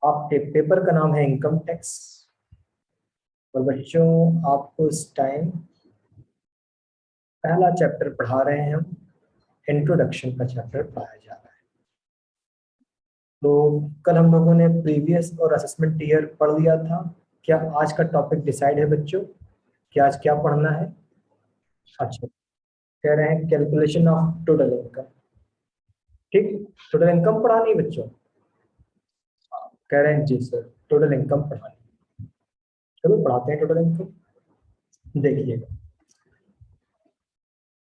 आपके पेपर का नाम है इनकम टैक्स। और बच्चों, आपको इस टाइम पहला चैप्टर पढ़ा रहे हैं हम। इंट्रोडक्शन का चैप्टर पढ़ाया जा रहा है। तो कल हम लोगों ने प्रीवियस और असेसमेंट ईयर पढ़ लिया था। क्या आज का टॉपिक डिसाइड है बच्चों? कि आज क्या पढ़ना है? अच्छा, कह रहे हैं कैलकुलेशन ऑफ टोटल इनकम। ठीक, टोटल इनकम पढ़ानी है बच्चों? कह रहे हैं जी सर, टोटल इनकम पढ़ानी। चलो पढ़ाते हैं टोटल इनकम। देखिएगा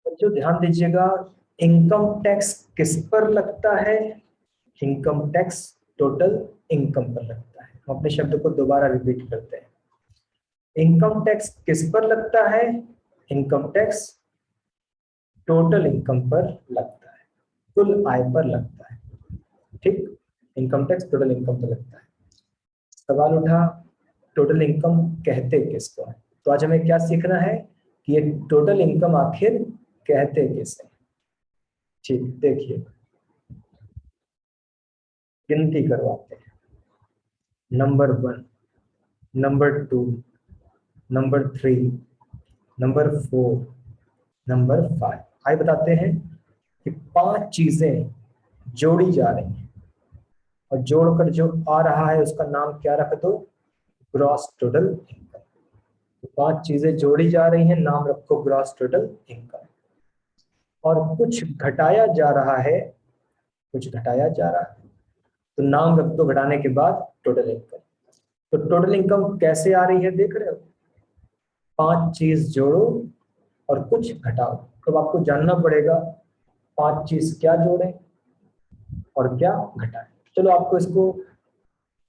बच्चों, ध्यान दीजिएगा। इनकम टैक्स किस पर लगता है? इनकम टैक्स टोटल इनकम पर लगता है। हम अपने शब्द को दोबारा रिपीट करते हैं। इनकम टैक्स किस पर लगता है? इनकम टैक्स टोटल इनकम पर लगता है, कुल आय पर लगता है। ठीक, इनकम टैक्स टोटल इनकम पर लगता है। सवाल उठा, टोटल इनकम कहते किसको है? तो आज हमें क्या सीखना है कि ये टोटल इनकम आखिर कहते किसे? ठीक, देखिए गिनती करवाते हैं। Number 1, number 2, number 3, number 4, number 5। आइए बताते हैं कि 5 चीजें जोड़ी जा रही हैं और जोड़कर जो आ रहा है उसका नाम क्या रख दो? Gross total income. तो 5 चीजें जोड़ी जा रही हैं, नाम रखो ग्रॉस टोटल इनकम। और कुछ घटाया जा रहा है, कुछ घटाया जा रहा है, तो नाम रख दो घटाने के बाद टोटल इनकम। तो टोटल इनकम कैसे आ रही है देख रहे हो? 5 चीज जोड़ो और कुछ घटाओ। तो आपको जानना पड़ेगा 5 चीज क्या जोड़ें और क्या घटाएं। चलो आपको इसको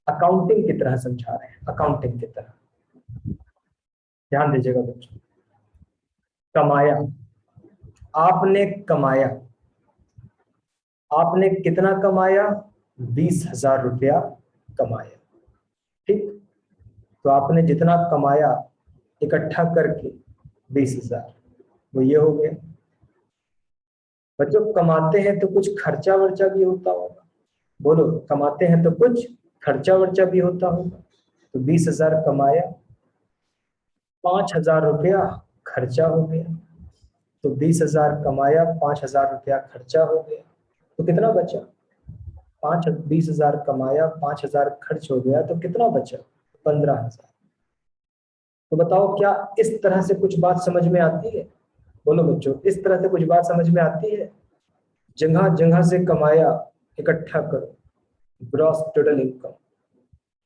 अकाउंटिंग की तरह समझा रहे हैं, अकाउंटिंग की तरह। ध्यान दीजिएगा बच्चों। कमाया, आपने कमाया। आपने कितना कमाया? 20,000 रुपया कमाया। ठीक, तो आपने जितना कमाया इकट्ठा करके 20,000, वो ये हो गया। बच्चों, कमाते हैं तो कुछ खर्चा वर्चा भी होता होगा। बोलो, कमाते हैं तो कुछ खर्चा वर्चा भी होता होगा। तो 20,000 कमाया, 5,000 रुपया खर्चा हो गया। तो 20,000 कमाया, 5,000 रुपया खर्चा हो गया। तो कितना बचा? 20,000 कमाया, 5,000 खर्च हो गया, तो कितना बचा? 15,000। तो बताओ, क्या इस तरह से कुछ बात समझ में आती है? बोलो बच्चों, इस तरह से कुछ बात समझ में आती है? जगह जगह से कमाया, इकट्ठा करो, ग्रॉस टोटल इनकम।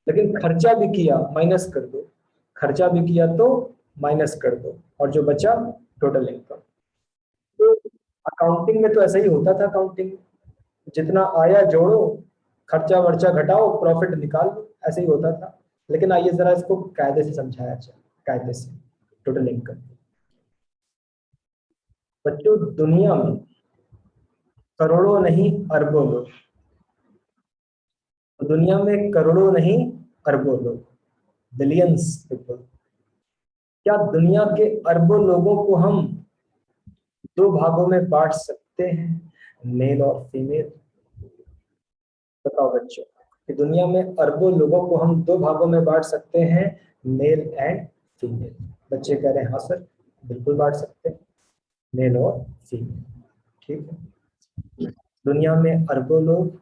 लेकिन खर्चा भी किया, माइनस कर दो। खर्चा भी किया तो माइनस कर दो, और जो बचा टोटल इनकम। तो अकाउंटिंग में तो ऐसा ही होता था। अकाउंटिंग में जितना आया जोड़ो, खर्चा वर्चा घटाओ, प्रॉफिट निकाल लो, ऐसे ही होता था। लेकिन आइए जरा इसको कायदे से समझाया जाए, कायदे से। टोटल इनकम बच्चों, दुनिया में करोड़ों नहीं अरबों लोग, दुनिया में करोड़ों नहीं अरबों लोग, बिलियंस पीपल। क्या दुनिया के अरबों लोगों को हम 2 भागों में बांट सकते हैं, मेल और फीमेल? बताओ बच्चों, कि दुनिया में अरबों लोगों को हम 2 भागों में बांट सकते हैं, मेल एंड फीमेल? बच्चे कह रहे हैं हाँ सर, बिल्कुल बांट सकते हैं, मेल और फीमेल। ठीक है, दुनिया में अरबों लोग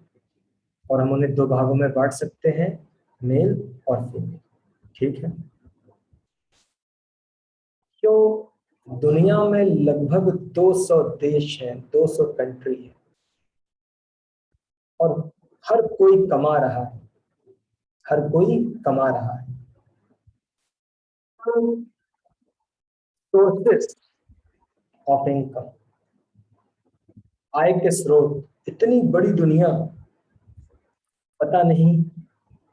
और हम उन्हें 2 भागों में बांट सकते हैं, मेल और फीमेल। ठीक है, क्यों? दुनिया में लगभग 200 देश हैं, 200 कंट्री है, और हर कोई कमा रहा है, हर कोई कमा रहा है। सोर्सेस ऑफ इनकम, आय के स्रोत, इतनी बड़ी दुनिया, पता नहीं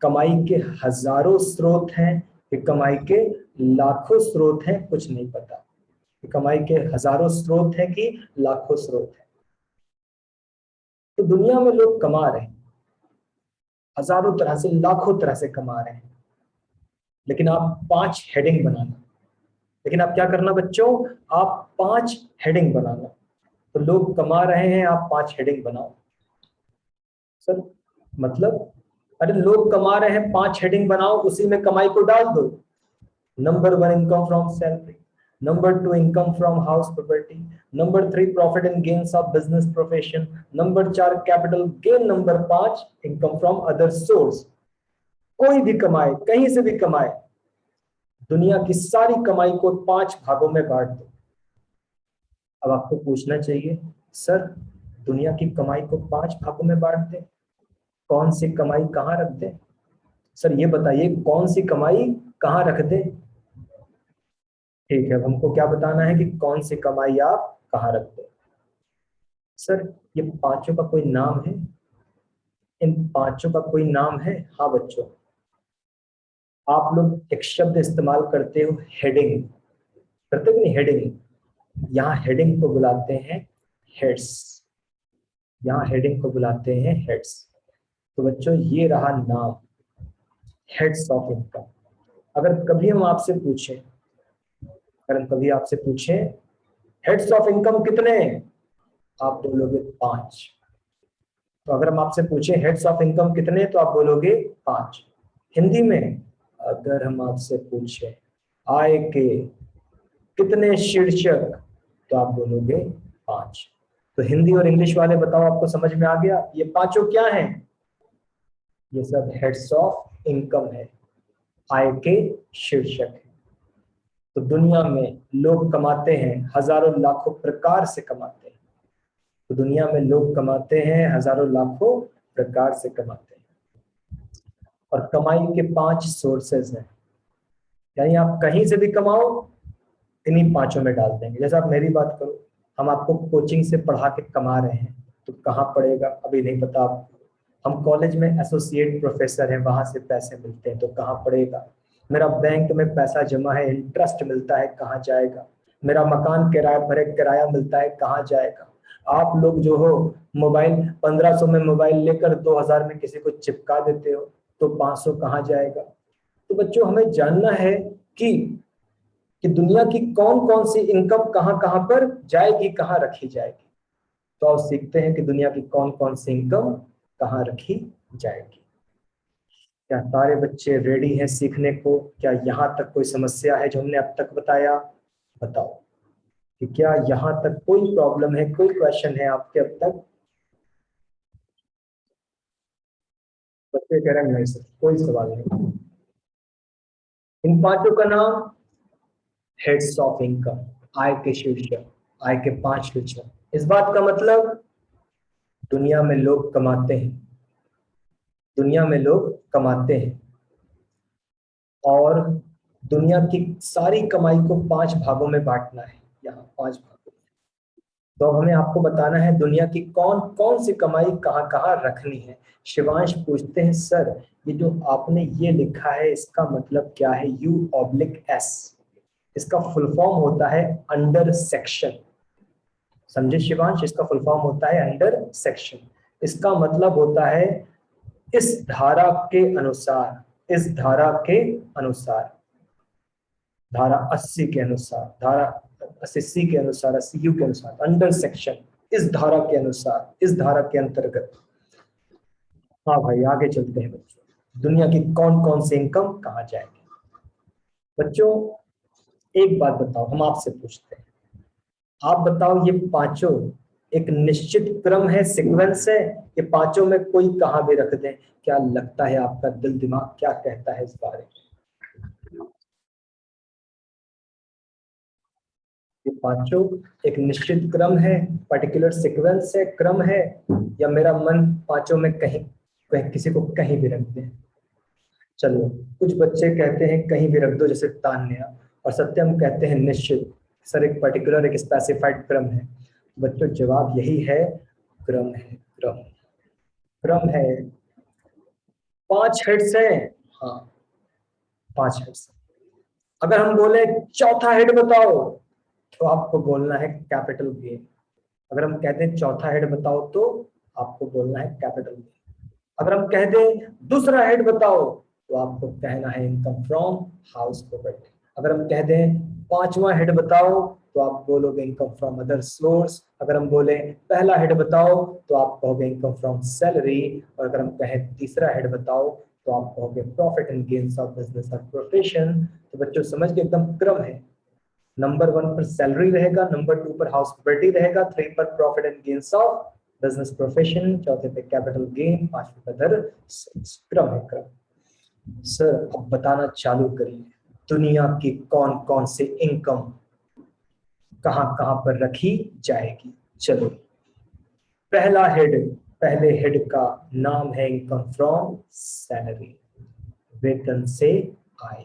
कमाई के हजारों स्रोत हैं कि कमाई के लाखों स्रोत हैं, कुछ नहीं पता कि कमाई के हजारों स्रोत हैं कि लाखों स्रोत हैं। तो दुनिया में लोग कमा रहे हैं, हजारों तरह से, लाखों तरह से कमा रहे हैं। लेकिन आप 5 हेडिंग बनाना, लेकिन आप क्या करना बच्चों? आप 5 हेडिंग बनाना। तो लोग कमा रहे हैं, आप 5 हेडिंग बनाओ। सर मतलब अरे लोग कमा रहे हैं, 5 हेडिंग बनाओ, उसी में कमाई को डाल दो। Number 1 income from salary, number 2 income from house property, number 3 profit and gains of business profession, number 4 capital gain, number 5 income from other source. कोई भी कमाए, कहीं से भी कमाए, दुनिया की सारी कमाई को 5 भागों में बांट दो। अब आपको पूछना चाहिए, सर दुनिया की कमाई को 5 भागों में बांट दे, कौन सी कमाई कहाँ रख दे? सर ये बताइए कौन सी कमाई कहाँ रख दे? ठीक है, अब हमको क्या बताना है कि कौन सी कमाई आप कहाँ रख दे। सर ये पांचों का कोई नाम है? इन पांचों का कोई नाम है? हाँ बच्चों, आप लोग एक शब्द इस्तेमाल करते हो हेडिंग, करते हो नहीं हेडिंग? यहाँ हेडिंग को बुलाते हैं हेड्स, यहाँ हेडिंग को बुलाते हैं हेड्स। तो बच्चों ये रहा नाम, हेड्स ऑफ इनकम। अगर कभी हम आपसे पूछें, अगर हम कभी आपसे पूछें हेड्स ऑफ इनकम कितने, आप बोलोगे 5। तो अगर हम आपसे पूछें हेड्स ऑफ इनकम कितने, तो आप बोलोगे 5। हिंदी में अगर हम आपसे पूछें आय के कितने शीर्षक, तो आप बोलोगे 5। तो हिंदी और इंग्लिश वाले बताओ, आपको समझ में आ गया ये पांचों क्या हैं? ये सब हेड्स ऑफ इनकम है, आय के शीर्षक है। तो दुनिया में लोग कमाते हैं, हजारों लाखों प्रकार से कमाते हैं। तो दुनिया में लोग कमाते हैं, हजारों लाखों प्रकार से कमाते हैं। और कमाई के 5 सोर्सेज हैं, यानी आप कहीं से भी कमाओ, इन्हीं पांचों में डाल देंगे। जैसे आप मेरी बात करो, हम आपको कोचिंग से पढ़ा के कमा रहे हैं, तो कहाँ पड़ेगा अभी नहीं पता आपको। हम कॉलेज में एसोसिएट प्रोफेसर हैं, वहां से पैसे मिलते हैं, तो कहाँ पड़ेगा। मेरा बैंक में पैसा जमा है, इंटरेस्ट मिलता है, कहाँ जाएगा। मेरा मकान किराया भरे, किराया मिलता है, कहाँ जाएगा। आप लोग जो हो मोबाइल 1500 में मोबाइल लेकर 2000 में किसी को चिपका देते हो, तो 500 कहाँ जाएगा। तो बच्चों हमें जानना है कि दुनिया की कौन कौन सी इनकम कहां कहां पर जाएगी, कहां रखी जाएगी। तो आप सीखते हैं कि दुनिया की कौन कौन सी इनकम कहां रखी जाएगी। क्या सारे बच्चे रेडी हैं सीखने को? क्या यहां तक कोई समस्या है जो हमने अब तक बताया? बताओ कि क्या यहां तक कोई प्रॉब्लम है, कोई क्वेश्चन है आपके अब तक? बच्चे कह रहे हैं नहीं सर, कोई सवाल नहीं। इन पांचों का नाम हेड्स ऑफ इनकम, आय के शीर्षक, आय के 5 शीर्षक। इस बात का मतलब दुनिया में लोग कमाते हैं, दुनिया में लोग कमाते हैं, और दुनिया की सारी कमाई को 5 भागों में बांटना है, यहाँ 5 भागों। तो अब हमें आपको बताना है दुनिया की कौन कौन सी कमाई कहाँ कहाँ रखनी है। शिवांश पूछते हैं, सर ये जो आपने ये लिखा है इसका मतलब क्या है? U/S, इसका फुल फॉर्म होता है अंडर सेक्शन। समझे शिवांश, इसका फुल फॉर्म होता है अंडर सेक्शन। इसका मतलब होता है इस धारा के अनुसार, इस धारा के अनुसार, धारा 80 के अनुसार, धारा 80 के अनुसार, 80 यू के अनुसार, अंडर सेक्शन, इस धारा के अनुसार, इस धारा के अंतर्गत। हाँ भाई आगे चलते हैं बच्चों, दुनिया की कौन कौन सी इनकम कहाँ जाएगी। बच्चों एक बात बताओ, हम आपसे पूछते हैं, आप बताओ ये पांचों एक निश्चित क्रम है, सीक्वेंस है? ये पांचों में कोई कहां भी रख दें, क्या लगता है आपका दिल दिमाग क्या कहता है इस बारे में? ये पांचों एक निश्चित क्रम है, पर्टिकुलर सीक्वेंस है, क्रम है, या मेरा मन पांचों में कहीं कहीं किसी को कहीं भी रख दे? चलो, कुछ बच्चे कहते हैं कहीं भी रख दो, जैसे तान्या, और सत्यम कहते हैं निश्चित, सर एक पर्टिकुलर एक स्पेसिफाइड क्रम है। बच्चों जवाब यही है, क्रम है, क्रम, क्रम है। 5 हेड्स हैं, हाँ 5 हेड्स। अगर हम बोले चौथा हेड बताओ, तो आपको बोलना है कैपिटल गेन। अगर हम कहते हैं चौथा हेड बताओ, तो आपको बोलना है कैपिटल गेन। अगर हम कह दें दूसरा हेड बताओ, तो आपको कहना है इनकम फ्रॉम हाउस प्रॉपर्टी। अगर हम कह दें पांचवा हेड बताओ, तो आप बोलोगे इनकम फ्रॉम अदर सोर्स। अगर हम बोले पहला हेड बताओ तो आप कहोगे इनकम फ्रॉम सैलरी, और अगर हम कहें तीसरा हेड बताओ तो आप कहोगे profit and gains of business और प्रोफेशन। तो बच्चों समझ के एकदम क्रम है, नंबर 1 पर सैलरी रहेगा, नंबर 2 पर हाउस प्रॉपर्टी रहेगा, 3 पर profit and gains of business profession, चौथे पे कैपिटल गेन, पांचवे पे अदर। क्रम है क्रम। सर अब बताना चालू करिए, दुनिया की कौन कौन से इनकम कहां कहां पर रखी जाएगी। चलो पहले हेड का नाम है इनकम फ्रॉम सैलरी, वेतन से आय।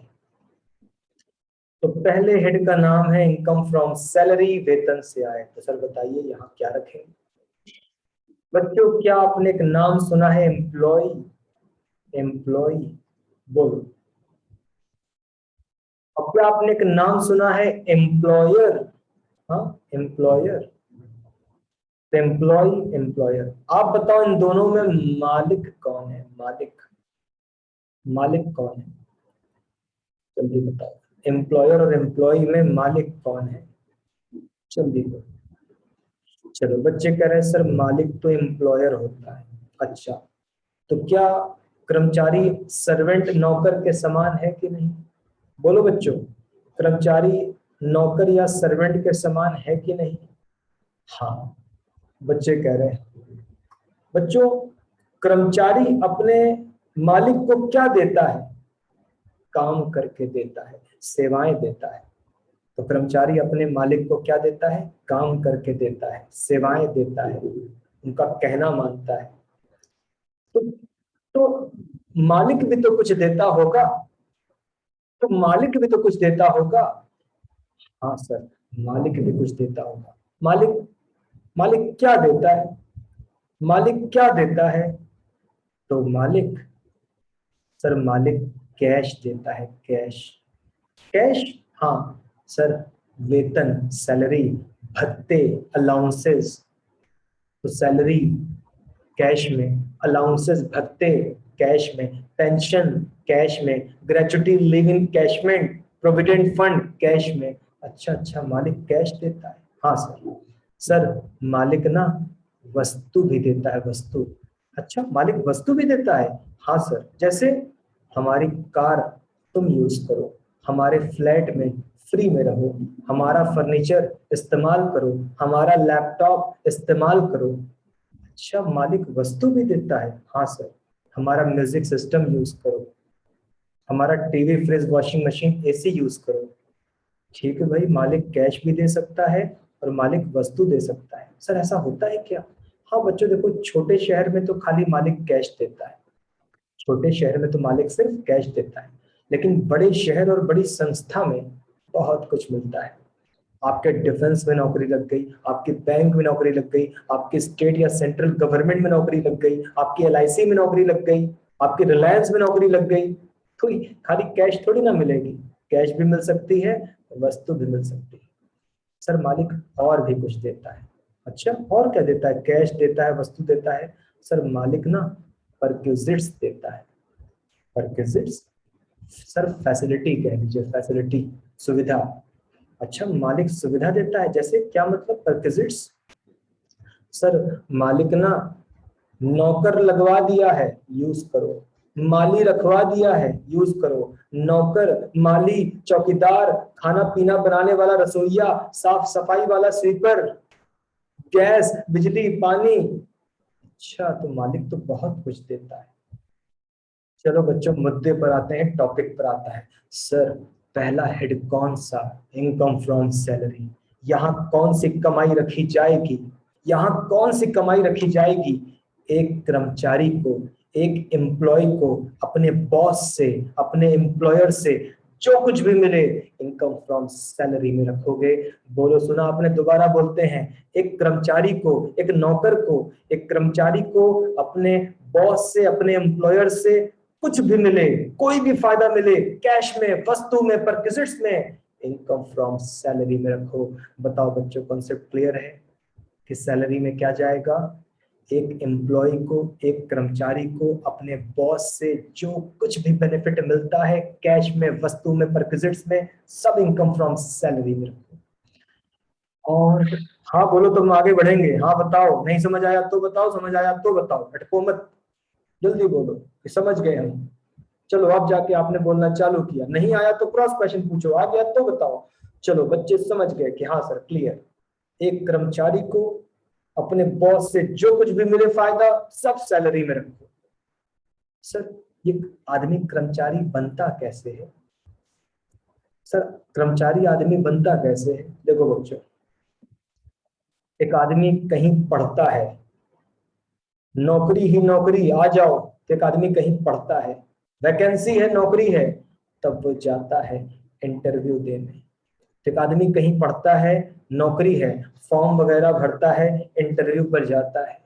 तो पहले हेड का नाम है इनकम फ्रॉम सैलरी, वेतन से आय। तो सर बताइए यहाँ क्या रखेंगे। बच्चों क्या आपने एक नाम सुना है एम्प्लॉय? एम्प्लॉय बोलो। अब क्या आपने एक नाम सुना है एम्प्लॉयर? हाँ एम्प्लॉयर, एम्प्लॉय एम्प्लॉयर। आप बताओ इन दोनों में मालिक कौन है? मालिक, मालिक कौन है? जल्दी बताओ, एम्प्लॉयर और एम्प्लॉय में मालिक कौन है? जल्दी बताओ। चलो बच्चे कह रहे हैं सर मालिक तो एम्प्लॉयर होता है। अच्छा, तो क्या कर्मचारी सर्वेंट नौकर के समान है कि नहीं? बोलो बच्चों, कर्मचारी नौकर या सर्वेंट के समान है कि नहीं? हाँ, बच्चे कह रहे हैं। बच्चों कर्मचारी अपने मालिक को क्या देता है? काम करके देता है, सेवाएं देता है। तो कर्मचारी अपने मालिक को क्या देता है? काम करके देता है, सेवाएं देता है, उनका कहना मानता है। तो, तो मालिक भी तो कुछ देता होगा, तो मालिक भी तो कुछ देता होगा। हाँ सर, मालिक भी कुछ देता होगा। मालिक, मालिक क्या देता है? मालिक क्या देता है? तो मालिक, सर मालिक कैश देता है, कैश। कैश, हाँ सर, वेतन, सैलरी, भत्ते, अलाउंसेस। तो सैलरी कैश में, अलाउंसेस भत्ते कैश में, पेंशन कैश में, gratuity live in कैशमेंट, provident fund cash में। अच्छा अच्छा, मालिक कैश देता है। हाँ सर। सर मालिक ना वस्तु भी देता है, वस्तु। अच्छा, मालिक वस्तु भी देता है। हाँ सर, जैसे हमारी कार तुम यूज करो, हमारे फ्लैट में फ्री में रहो, हमारा फर्नीचर इस्तेमाल करो, हमारा लैपटॉप इस्तेमाल करो। अच्छा, मालिक वस्तु भी देता है। हाँ सर, हमारा म्यूजिक सिस्टम यूज करो, हमारा TV, fridge, washing machine, AC use करो। ठीक है भाई, मालिक कैश भी दे सकता है और मालिक वस्तु दे सकता है। सर ऐसा होता है क्या? हाँ बच्चों देखो, छोटे शहर में तो खाली मालिक कैश देता है, छोटे शहर में तो मालिक सिर्फ कैश देता है, लेकिन बड़े शहर और बड़ी संस्था में बहुत कुछ मिलता है। आपके डिफेंस में नौकरी लग गई, आपके बैंक में नौकरी लग गई, आपके स्टेट या सेंट्रल गवर्नमेंट में नौकरी लग गई, आपकी एलआईसी में नौकरी लग गई, आपकी रिलायंस में नौकरी लग गई, तो खाली कैश थोड़ी ना मिलेगी। कैश भी मिल सकती है, वस्तु भी मिल सकती है। सर मालिक और भी कुछ देता है। अच्छा, और क्या देता है? कैश देता है, वस्तु देता है। सर मालिक ना परक्विजिट्स देता है, परक्विजिट्स। सर फैसिलिटी कह लीजिए, फैसिलिटी, सुविधा। अच्छा, मालिक सुविधा देता है, जैसे क्या मतलब परक्विजिट्स? सर मालिक ना नौकर लगवा दिया है, यूज करो, माली रखवा दिया है, यूज करो, नौकर, माली, चौकीदार, खाना पीना बनाने वाला रसोइया, साफ सफाई वाला स्वीपर, गैस, बिजली, पानी। अच्छा, तो मालिक तो बहुत कुछ देता है। चलो बच्चों मुद्दे पर आते हैं, टॉपिक पर आता है। सर पहला हेड कौन सा? Income from salary. यहाँ कौन सी कमाई रखी जाएगी? यहाँ कौन सी कमाई रखी जाएगी? एक कर्मचारी को, एक एम्प्लॉय को अपने बॉस से, अपने एम्प्लॉयर से जो कुछ भी मिले इनकम फ्रॉम सैलरी में रखोगे। बोलो, सुना आपने? दोबारा बोलते हैं। एक कर्मचारी को, एक नौकर को, एक कर्मचारी को अपने बॉस से, अपने एम्प्लॉयर से कुछ भी मिले, कोई भी फायदा मिले, कैश में, वस्तु में, परक्विजिट्स में, इनकम फ्रॉम सैलरी में रखो। बताओ बच्चों, कॉन्सेप्ट क्लियर है कि सैलरी में क्या जाएगा? एक एम्प्लॉय को, एक कर्मचारी को अपने बॉस से जो कुछ भी बेनिफिट मिलता है कैश में, वस्तु में, परक्विजिट्स में, सब इनकम फ्रॉम सैलरी में रखो। और हाँ बोलो, तुम आगे बढ़ेंगे। हाँ बताओ, नहीं समझ आया तो बताओ, समझ आया तो बताओ, अटको मत, जल्दी बोलो कि समझ गए हम। चलो अब जाके आपने बोलना चालू किया, नहीं आया तो क्रॉस क्वेश्चन पूछो, आ गया तो बताओ। चलो बच्चे समझ गए कि हाँ सर क्लियर। एक कर्मचारी को अपने बॉस से जो कुछ भी मिले फायदा सब सैलरी में रखो। सर ये आदमी कर्मचारी बनता कैसे है? सर कर्मचारी आदमी बनता कैसे है? देखो बच्चों, एक आदमी कहीं पढ़ता है, नौकरी ही नौकरी आ जाओ, तो एक आदमी कहीं पढ़ता है, वैकेंसी है, नौकरी है, तब वो जाता है इंटरव्यू देने। तो एक आदमी कहीं पढ़ता है, नौकरी है, फॉर्म वगैरह भरता है, इंटरव्यू पर जाता है।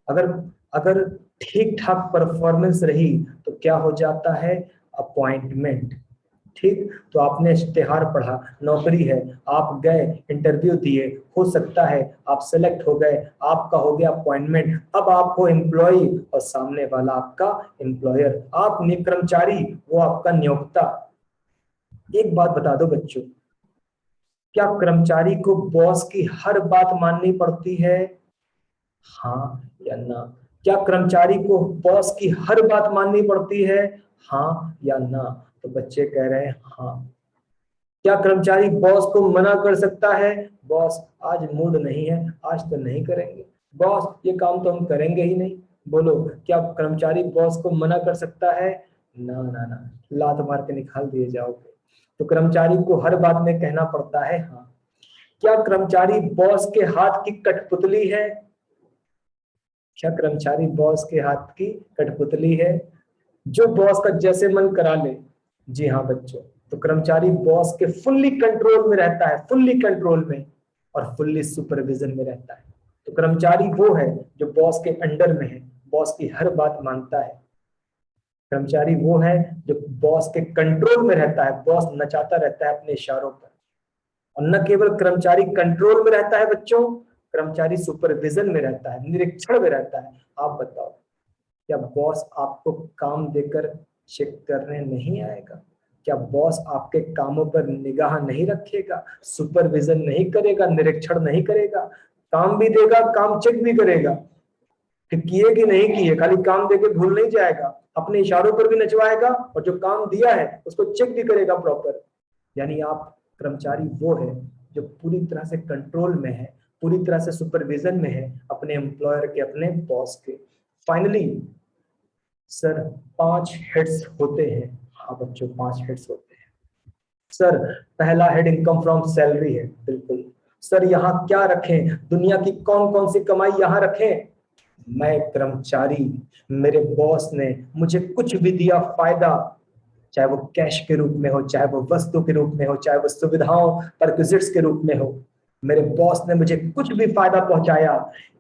अगर अगर ठीक ठाक परफॉर्मेंस रही तो क्या हो जाता है? अपॉइंटमेंट। ठीक, तो आपने इश्तेहार पढ़ा, नौकरी है, आप गए, इंटरव्यू दिए, हो सकता है आप सेलेक्ट हो गए, आपका हो गया अपॉइंटमेंट, अब आप हो एम्प्लॉय और सामने वाला आपका एम्प्लॉयर, आप कर्मचारी, वो आपका नियोक्ता। एक बात बता दो बच्चों, क्या कर्मचारी को बॉस की हर बात माननी पड़ती है? हाँ या ना? क्या कर्मचारी को बॉस की हर बात माननी पड़ती है? हाँ या ना? तो बच्चे कह रहे हैं हाँ। क्या कर्मचारी बॉस को मना कर सकता है? बॉस आज मूड नहीं है, आज तो नहीं करेंगे, बॉस ये काम तो हम करेंगे ही नहीं। बोलो, क्या कर्मचारी बॉस को मना कर सकता है? ना ना ना, लात मार के निकाल दिए जाओगे। तो कर्मचारी को हर बात में कहना पड़ता है हाँ। क्या कर्मचारी बॉस के हाथ की कठपुतली है? क्या कर्मचारी बॉस के हाथ की कठपुतली है, जो बॉस का जैसे मन करा ले? जी हाँ बच्चों, तो कर्मचारी बॉस के फुल्ली कंट्रोल में रहता है, फुल्ली कंट्रोल में, और फुल्ली सुपरविजन में रहता है। तो कर्मचारी वो है जो बॉस के अंडर में है, बॉस की हर बात मानता है। कर्मचारी वो है जो बॉस के कंट्रोल में रहता है, बॉस नचाता रहता है अपने इशारों पर। और न केवल कर्मचारी कंट्रोल में रहता है बच्चों, कर्मचारी सुपरविजन में रहता है, निरीक्षण में रहता है। आप बताओ, क्या बॉस आपको काम देकर चेक करने नहीं आएगा? क्या बॉस आपके कामों पर निगाह नहीं रखेगा, सुपरविजन नहीं करेगा, निरीक्षण नहीं करेगा? काम भी देगा, काम चेक भी करेगा कि किए कि नहीं किए, खाली काम देके भूल नहीं जाएगा, अपने इशारों पर भी नचवाएगा, और जो काम दिया है उसको चेक भी करेगा प्रॉपर। यानी आप कर्मचारी वो है जो पूरी तरह से कंट्रोल में है, पूरी तरह से सुपरविजन में है अपने एम्प्लॉयर के, अपने बॉस के। फाइनली सर 5 हेड्स होते हैं। हाँ बच्चों, 5 हेड्स होते हैं। सर पहला हेड इनकम फ्रॉम सैलरी है, बिल्कुल। सर यहाँ क्या रखें, दुनिया की कौन कौन सी कमाई यहाँ रखें? मैं कर्मचारी, मेरे बॉस ने मुझे कुछ भी दिया फायदा, चाहे वो कैश के रूप में हो, चाहे वो वस्तु के रूप में हो, चाहे वो सुविधाओं परक्विजिट्स के रूप में हो, मेरे बॉस ने मुझे कुछ भी फायदा पहुंचाया,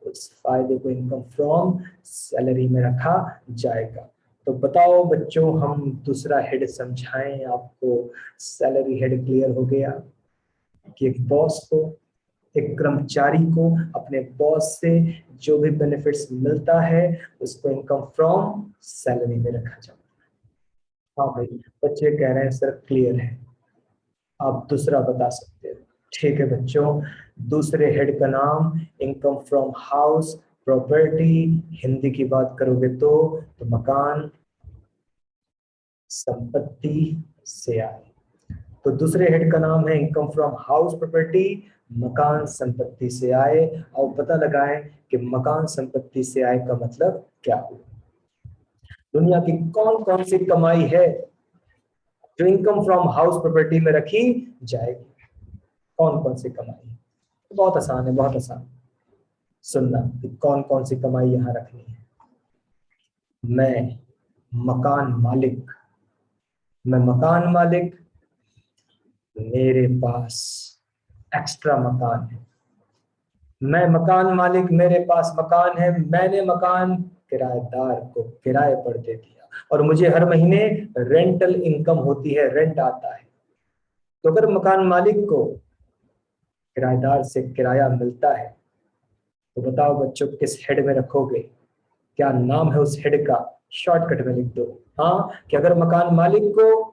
उस फायदे को इनकम फ्रॉम सैलरी में रखा जाएगा। तो बताओ बच्चों, हम दूसरा हेड समझाएं आपको। सैलरी हेड क्लियर हो गया कि एक बॉस को, एक कर्मचारी को अपने बॉस से जो भी बेनिफिट्स मिलता है उसको इनकम फ्रॉम सैलरी में रखा जाता है। हाँ भाई, बच्चे कह रहे हैं सर क्लियर है, आप दूसरा बता सकते हो। ठीक है बच्चों, दूसरे हेड का नाम income from house property. Hindi की बात करोगे तो मकान संपत्ति से आय। तो दूसरे हेड का नाम है इनकम फ्रॉम हाउस प्रॉपर्टी, मकान संपत्ति से आय। और पता लगाएं कि मकान संपत्ति से आय का मतलब क्या हुआ। दुनिया की कौन कौन सी कमाई है जो इनकम फ्रॉम हाउस प्रॉपर्टी में रखी जाएगी? कौन कौन सी कमाई? बहुत आसान है, बहुत आसान। सुनना कि कौन कौन सी कमाई यहां रखनी है। मैं मकान मालिक, मैं मकान मालिक, मेरे पास एक्स्ट्रा मकान है। मैं मकान मालिक, मेरे पास मकान है, मैंने मकान किराएदार को किराए पर दे दिया और मुझे हर महीने रेंटल इनकम होती है, रेंट आता है। तो अगर मकान मालिक को किराएदार से किराया मिलता है तो बताओ बच्चों किस हेड में रखोगे? क्या नाम है उस हेड का? शॉर्टकट में लिख दो। हाँ, कि अगर मकान मालिक को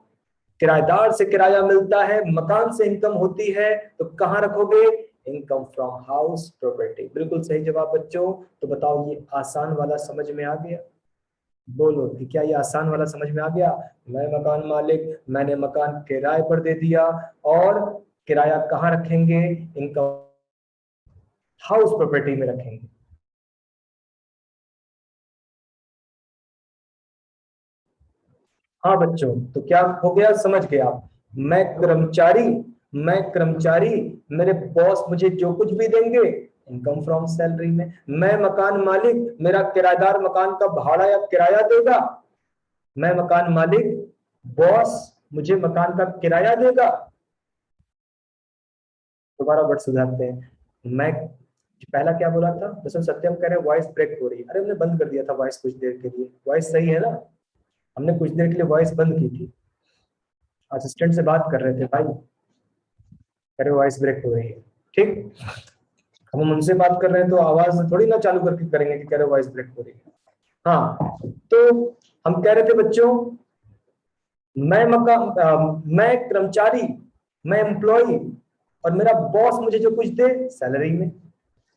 किराएदार से किराया मिलता है, मकान से इनकम होती है, तो कहां रखोगे? Income from house property. बिल्कुल सही जवाब बच्चों। तो बताओ ये आसान वाला समझ में आ गया? बोलो कि क्या ये आसान वाला समझ में आ गया? मैं मकान मालिक, मैंने मकान किराए पर दे दिया, और किराया कहाँ रखेंगे? इनकम हाउस प्रॉपर्टी में रखेंगे। हाँ बच्चों, तो क्या हो गया, समझ गए आप? मैं कर्मचारी, मेरे बॉस मुझे जो कुछ भी देंगे, इनकम फ्रॉम सैलरी में। मैं मकान मालिक, मेरा किराएदार मकान का भाड़ा या किराया देगा। मैं मकान मालिक, बॉस मुझे मकान का किराया देगा। दोबारा वर्ड सुधारते हैं। मैं पहला क्या बोला था? दरअसल सत्यम कह रहे वॉइस ब्रेक हो रही है। अरे हमने बंद कर दिया था वॉइस कुछ देर के लिए। वॉइस सही है ना? हमने कुछ देर के लिए वॉइस बंद की थी। असिस्टेंट से बात कर रहे थे भाई, कह रहे वॉइस ब्रेक हो रही है। ठीक, अब हम उनसे बात कर रहे हैं तो आवाज थोड़ी ना चालू करके करेंगे कि कह रहे वॉइस ब्रेक हो रही है। हाँ, तो हम कह रहे थे बच्चों, मैं कर्मचारी, मैं एम्प्लॉई, और मेरा बॉस मुझे जो कुछ दे सैलरी में।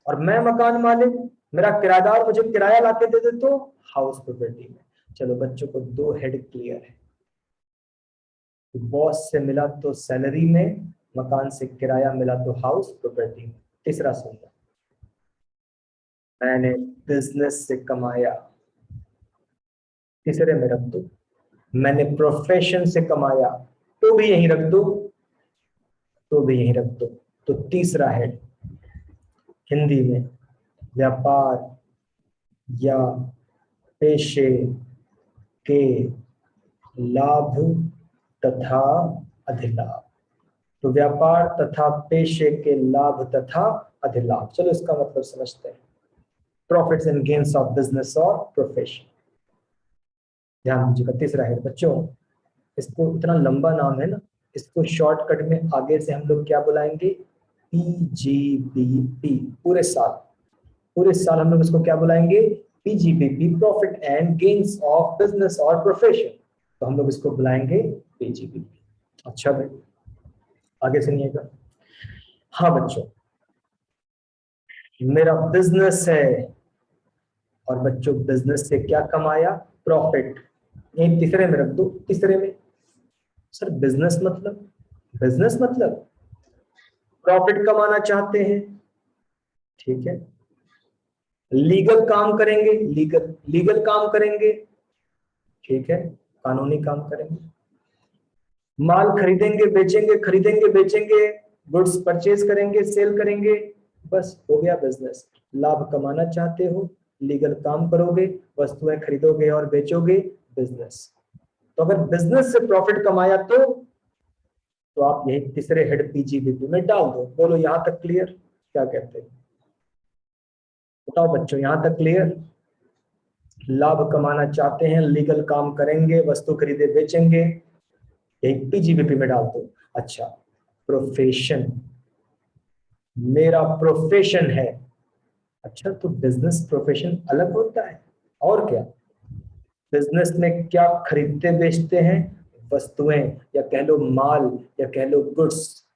और मैं मकान मालिक, मेरा किराएदार मुझे किराया लाके दे दे तो हाउस प्रॉपर्टी में। चलो बच्चों को दो हेड क्लियर है। बॉस से मिला तो सैलरी में, मकान से किराया मिला तो हाउस प्रॉपर्टी में। तीसरा सुनना, मैंने बिजनेस से कमाया, तीसरे में रख दो। मैंने प्रोफेशन से कमाया, तो भी यहीं रख दो, तो भी यहीं रख दो। तो तीसरा है हिंदी में, व्यापार या पेशे के लाभ तथा अधिलाभ। तो व्यापार तथा पेशे के लाभ तथा अधिलाभ। चलो इसका मतलब समझते हैं। Profits and gains of business और प्रोफेशन। ध्यान दीजिएगा, तीसरा है बच्चों। इसको इतना लंबा नाम है ना, इसको शॉर्टकट में आगे से हम लोग क्या बुलाएंगे? पीजीबीपी। पूरे साल हम लोग इसको क्या बुलाएंगे? PGBP, profit and gains of business और प्रोफेशन। तो हम लोग इसको बुलाएंगे पीजीबीपी। अच्छा भाई, आगे सुनिएगा। हाँ बच्चों, मेरा बिजनेस है, और बच्चों बिजनेस से क्या कमाया? प्रॉफिट। एक तीसरे में रख दो, तीसरे में। सर बिजनेस मतलब प्रॉफिट कमाना चाहते हैं, ठीक है। लीगल काम करेंगे, लीगल लीगल काम करेंगे, ठीक है, कानूनी काम करेंगे। माल खरीदेंगे बेचेंगे, खरीदेंगे बेचेंगे, गुड्स परचेज करेंगे, सेल करेंगे, बस हो गया बिजनेस। लाभ कमाना चाहते हो, लीगल काम करोगे, वस्तुएं खरीदोगे और बेचोगे, बिजनेस। तो अगर बिजनेस से प्रॉफिट कमाया तो आप यही तीसरे हेड पीजीबीपी में डाल दो। बोलो यहां तक क्लियर? क्या कहते हैं बताओ बच्चों, यहां तक क्लियर? लाभ कमाना चाहते हैं, लीगल काम करेंगे, वस्तु खरीदे बेचेंगे, एक पीजीबीपी में डाल दो। अच्छा, प्रोफेशन, मेरा प्रोफेशन है। अच्छा, तो बिजनेस प्रोफेशन अलग होता है, और क्या? बिजनेस में क्या खरीदते बेचते हैं? वस्तुएं, या कह लो माल, या कह लो गुड्स।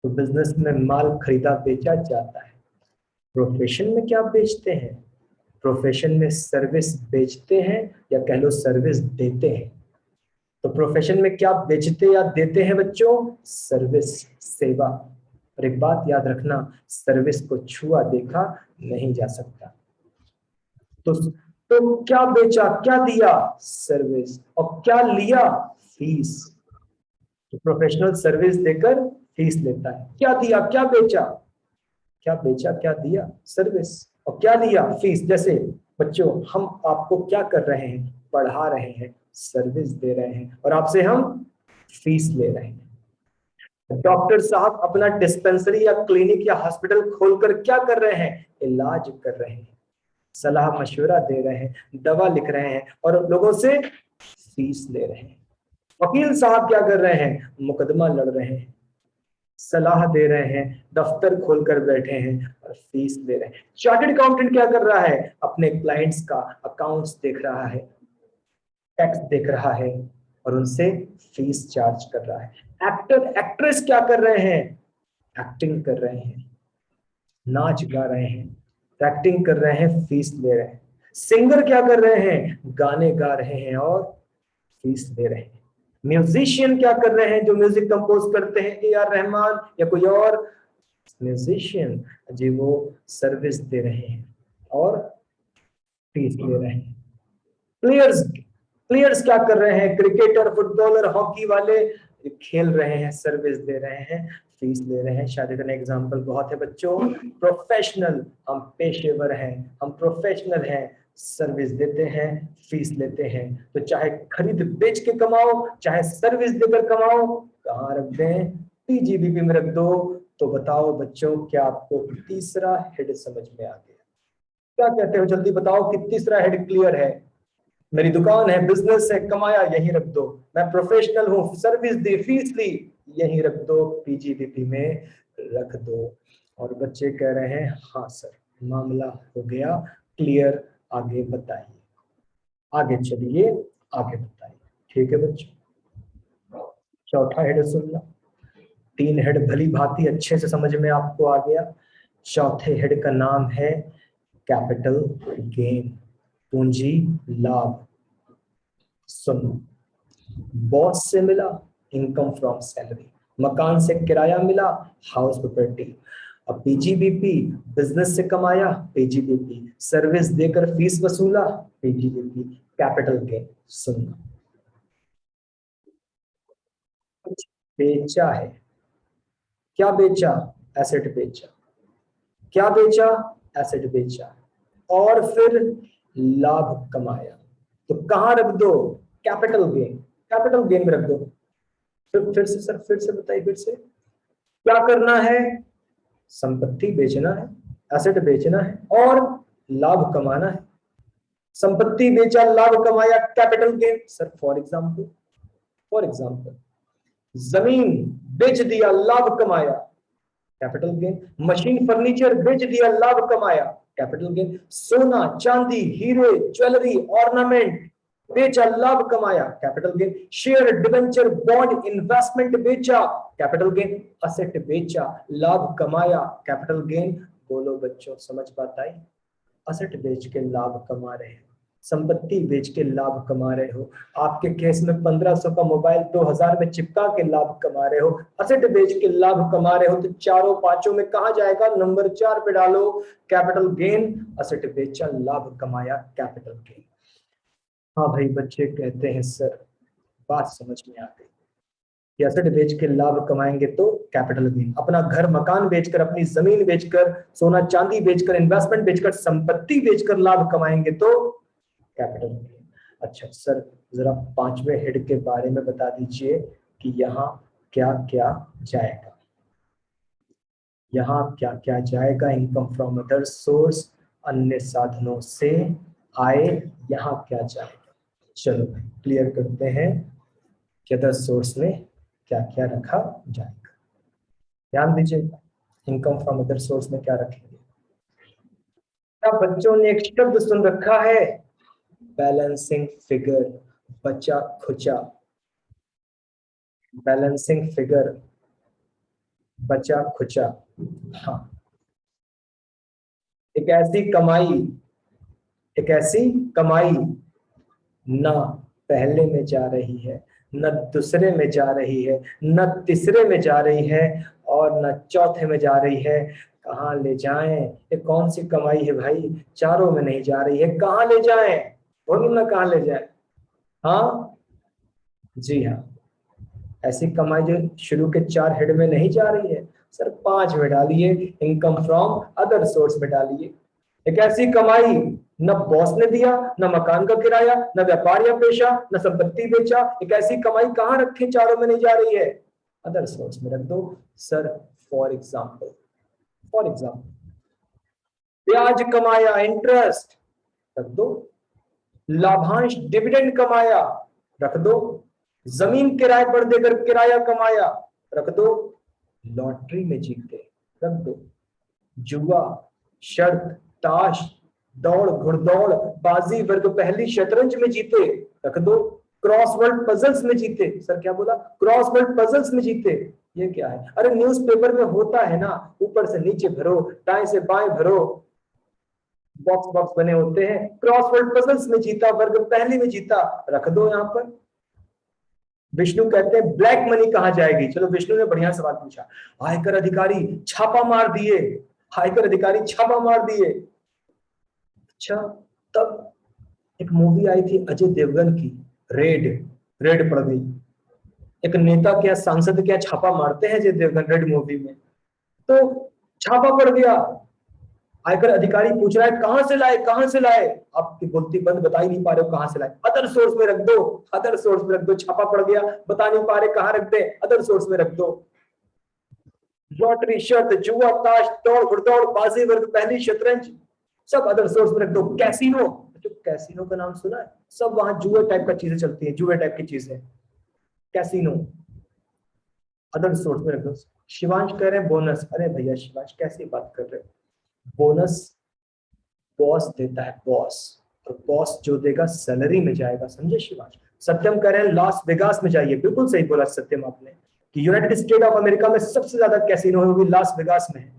तो बिजनेस में माल खरीदा बेचा जाता है। प्रोफेशन में क्या बेचते हैं? प्रोफेशन में सर्विस बेचते हैं, या कह लो सर्विस देते हैं। तो प्रोफेशन में क्या बेचते या देते हैं बच्चों? सर्विस, सेवा। और एक बात याद रखना, सर्विस को छुआ देखा नहीं जा सकता। तो क्या बेचा, क्या दिया? सर्विस। और क्या लिया? फीस। तो प्रोफेशनल सर्विस देकर फीस लेता है। क्या दिया, क्या बेचा? क्या बेचा, क्या दिया? सर्विस। और क्या लिया? फीस। जैसे बच्चों, हम आपको क्या कर रहे हैं? पढ़ा रहे हैं, सर्विस दे रहे हैं, और आपसे हम फीस ले रहे हैं। डॉक्टर साहब अपना डिस्पेंसरी या क्लिनिक या हॉस्पिटल खोलकर क्या कर रहे हैं? इलाज कर रहे हैं, सलाह मशवरा दे रहे हैं, दवा लिख रहे हैं, और लोगों से फीस ले रहे हैं। वकील साहब क्या कर रहे हैं? मुकदमा लड़ रहे हैं, सलाह दे रहे हैं, दफ्तर खोलकर बैठे हैं और फीस ले रहे हैं। चार्टर्ड अकाउंटेंट क्या कर रहा है? अपने क्लाइंट्स का अकाउंट्स देख रहा है, टैक्स देख रहा है, और उनसे फीस चार्ज कर रहा है। एक्टर एक्ट्रेस क्या कर रहे हैं? एक्टिंग कर रहे हैं, नाच गा रहे हैं, एक्टिंग कर रहे हैं, फीस ले रहे हैं। सिंगर क्या कर रहे हैं, गाने गा रहे हैं और फीस ले रहे हैं। म्यूजिशियन क्या कर रहे हैं, जो म्यूजिक कंपोज करते हैं, ए आर रहमान या कोई और म्यूजिशियन, जी वो सर्विस दे रहे हैं और फीस ले रहे हैं। प्लेयर्स प्लेयर्स क्या कर रहे हैं, क्रिकेटर, फुटबॉलर, हॉकी वाले खेल रहे हैं, सर्विस दे रहे हैं, फीस ले रहे हैं। शायद इतने एग्जाम्पल बहुत है बच्चों। प्रोफेशनल, हम पेशेवर हैं, हम प्रोफेशनल हैं, सर्विस देते हैं, फीस लेते हैं। तो चाहे खरीद बेच के कमाओ, चाहे सर्विस देकर कमाओ, कहाँ रख दें, पीजीबीपी में रख दो। तो बताओ बच्चों, क्या आपको तीसरा हेड समझ में आ गया? क्या कहते हो, जल्दी बताओ कि तीसरा हेड क्लियर है? मेरी दुकान है, बिजनेस है, कमाया, यही रख दो। मैं प्रोफेशनल हूँ, सर्विस दी, फीस ली, यही रख दो, पीजीबीपी में रख दो। और बच्चे कह रहे हैं हाँ सर, मामला हो गया क्लियर, आगे बताइए, आगे चलिए, आगे बताइए। ठीक है बच्चों, चौथा हेड सुनना। तीन हेड भली भांति अच्छे से समझ में आपको आ गया। चौथे हेड का नाम है कैपिटल गेन, पूंजी लाभ। सुनो, बॉस से मिला, इनकम फ्रॉम सैलरी। मकान से किराया मिला, हाउस प्रॉपर्टी। अब पीजीबीपी, बिजनेस से कमाया, पीजीबीपी। सर्विस देकर फीस वसूला, पीजीबीपी। Capital gain. सुनना, कुछ बेचा है। क्या बेचा? एसेट बेचा। क्या बेचा? एसेट बेचा। और फिर लाभ कमाया। तो कहां रख दो? कैपिटल गेन, कैपिटल गेन में रख दो। फिर से सर, फिर से बताइए, फिर से। क्या करना है? संपत्ति बेचना है, एसेट बेचना है और लाभ कमाना है। संपत्ति बेचा, लाभ कमाया, capital gain. Sir for example जमीन बेच दिया, लाभ कमाया, कैपिटल गेन। मशीन फर्नीचर बेच दिया, लाभ कमाया, कैपिटल गेन। सोना चांदी हीरे ज्वेलरी ऑर्नामेंट बेचा, लाभ कमाया, capital gain. Share debenture bond investment बेचा, कैपिटल गेन। असेट बेचा, लाभ कमाया, कैपिटल गेन। बोलो बच्चों, समझ बात आई? असेट बेच के लाभ कमा रहे हो, संपत्ति बेच के लाभ कमा रहे हो। आपके केस में 1500 का मोबाइल 2000 में चिपका के लाभ कमा रहे हो, असेट बेच के लाभ कमा रहे हो। तो चारों पांचों में कहा जाएगा? नंबर 4 पे डालो, कैपिटल गेन। असेट बेचा, लाभ कमाया, कैपिटल गेन। हाँ भाई, बच्चे कहते हैं सर बात समझ में आ गई कि एसेट बेच के लाभ कमाएंगे तो कैपिटल गेन। अपना घर मकान बेचकर, अपनी जमीन बेचकर, सोना चांदी बेचकर, इन्वेस्टमेंट बेचकर, संपत्ति बेचकर लाभ कमाएंगे तो कैपिटल गेन। अच्छा सर, जरा पांचवें हेड के बारे में बता दीजिए कि यहाँ क्या क्या जाएगा? यहाँ क्या क्या जाएगा? इनकम फ्रॉम अदर सोर्स, अन्य साधनों से आए, यहाँ क्या जाएगा? चलो क्लियर करते हैं कि अदर सोर्स में क्या क्या रखा जाएगा। ध्यान दीजिएगा, इनकम फ्रॉम अदर सोर्स में क्या रखेंगे? क्या बच्चों ने एक शब्द सुन रखा है? बैलेंसिंग फिगर, बचा खुचा। बैलेंसिंग फिगर, बचा खुचा। हाँ, एक ऐसी कमाई, एक ऐसी कमाई न पहले में जा रही है, न दूसरे में जा रही है, न तीसरे में जा रही है और न चौथे में जा रही है। कहाँ ले जाएं? ये कौन सी कमाई है भाई? चारों में नहीं जा रही है, कहाँ ले जाएं? बोलो ना, कहाँ ले जाएं? हाँ जी हाँ, ऐसी कमाई जो शुरू के 4 हेड में नहीं जा रही है। सर 5 में डालिए, इनकम फ्रॉम अदर सोर्स में डालिए। एक ऐसी कमाई न बॉस ने दिया, न मकान का किराया, न व्यापार या पेशा, न संपत्ति बेचा। एक ऐसी कमाई कहाँ रखे? चारों में नहीं जा रही है, अदर सोर्स में रख दो। सर फॉर एग्जाम्पल ब्याज कमाया, इंटरेस्ट, रख दो। लाभांश डिविडेंड कमाया, रख दो। जमीन किराए पर देकर किराया कमाया, रख दो। लॉटरी में जीते, रख दो। जुआ, शर्त, ताश, दौड़ घुड़दौड़, बाजी वर्ग पहली, शतरंज में जीते, रख दो। क्रॉसवर्ड पजल्स में जीते। सर क्या बोला? क्रॉसवर्ड पजल्स में जीते, ये क्या है? अरे न्यूज़पेपर में होता है ना, ऊपर से नीचे भरो, दाएं से बाएं भरो, बॉक्स बॉक्स बने होते हैं। क्रॉसवर्ड पजल्स में जीता, वर्ग पहली में जीता, रख दो यहाँ पर। विष्णु कहते हैं ब्लैक मनी कहाँ जाएगी? चलो विष्णु ने बढ़िया सवाल पूछा। आयकर अधिकारी छापा मार दिए, आयकर अधिकारी छापा मार दिए। अच्छा, तब एक मूवी आई थी अजय देवगन की, रेड, रेड पड़ गई। एक नेता क्या, सांसद क्या छापा मारते हैं अजय देवगन रेड मूवी में, तो छापा पड़ गया। आयकर अधिकारी पूछ रहा है कहां से लाए, कहां से लाए? आपकी बोलती बंद, बता ही नहीं पा रहे हो कहां से लाए। अदर सोर्स में रख दो, अदर सोर्स में रख दो, छापा पड़ गया, बता नहीं पा रहे कहां रख दे, अदर सोर्स में रख दो। लॉटरी, शर्त, जुआ, ताश, दौड़ घुड़दौड़, बाजी, वर्ग पहली, शतरंज, सब अदर सोर्स में रख दो। कैसीनो, जो कैसीनो का नाम सुना है? सब वहां जुए टाइप का चीजें चलती है, जुए टाइप की चीजें, कैसीनो, अदर सोर्स में रख दो। शिवांश कह रहे हैं बोनस। अरे भैया शिवांश कैसी बात कर रहे हो? बोनस बॉस देता है, बॉस, और बॉस जो देगा सैलरी में जाएगा, समझे शिवांश? सत्यम कह रहे हैं लास वेगास में जाइए। बिल्कुल सही बोला सत्यम आपने कि यूनाइटेड स्टेट ऑफ अमेरिका में सबसे ज्यादा कैसीनो है, वो भी लास वेगास में है।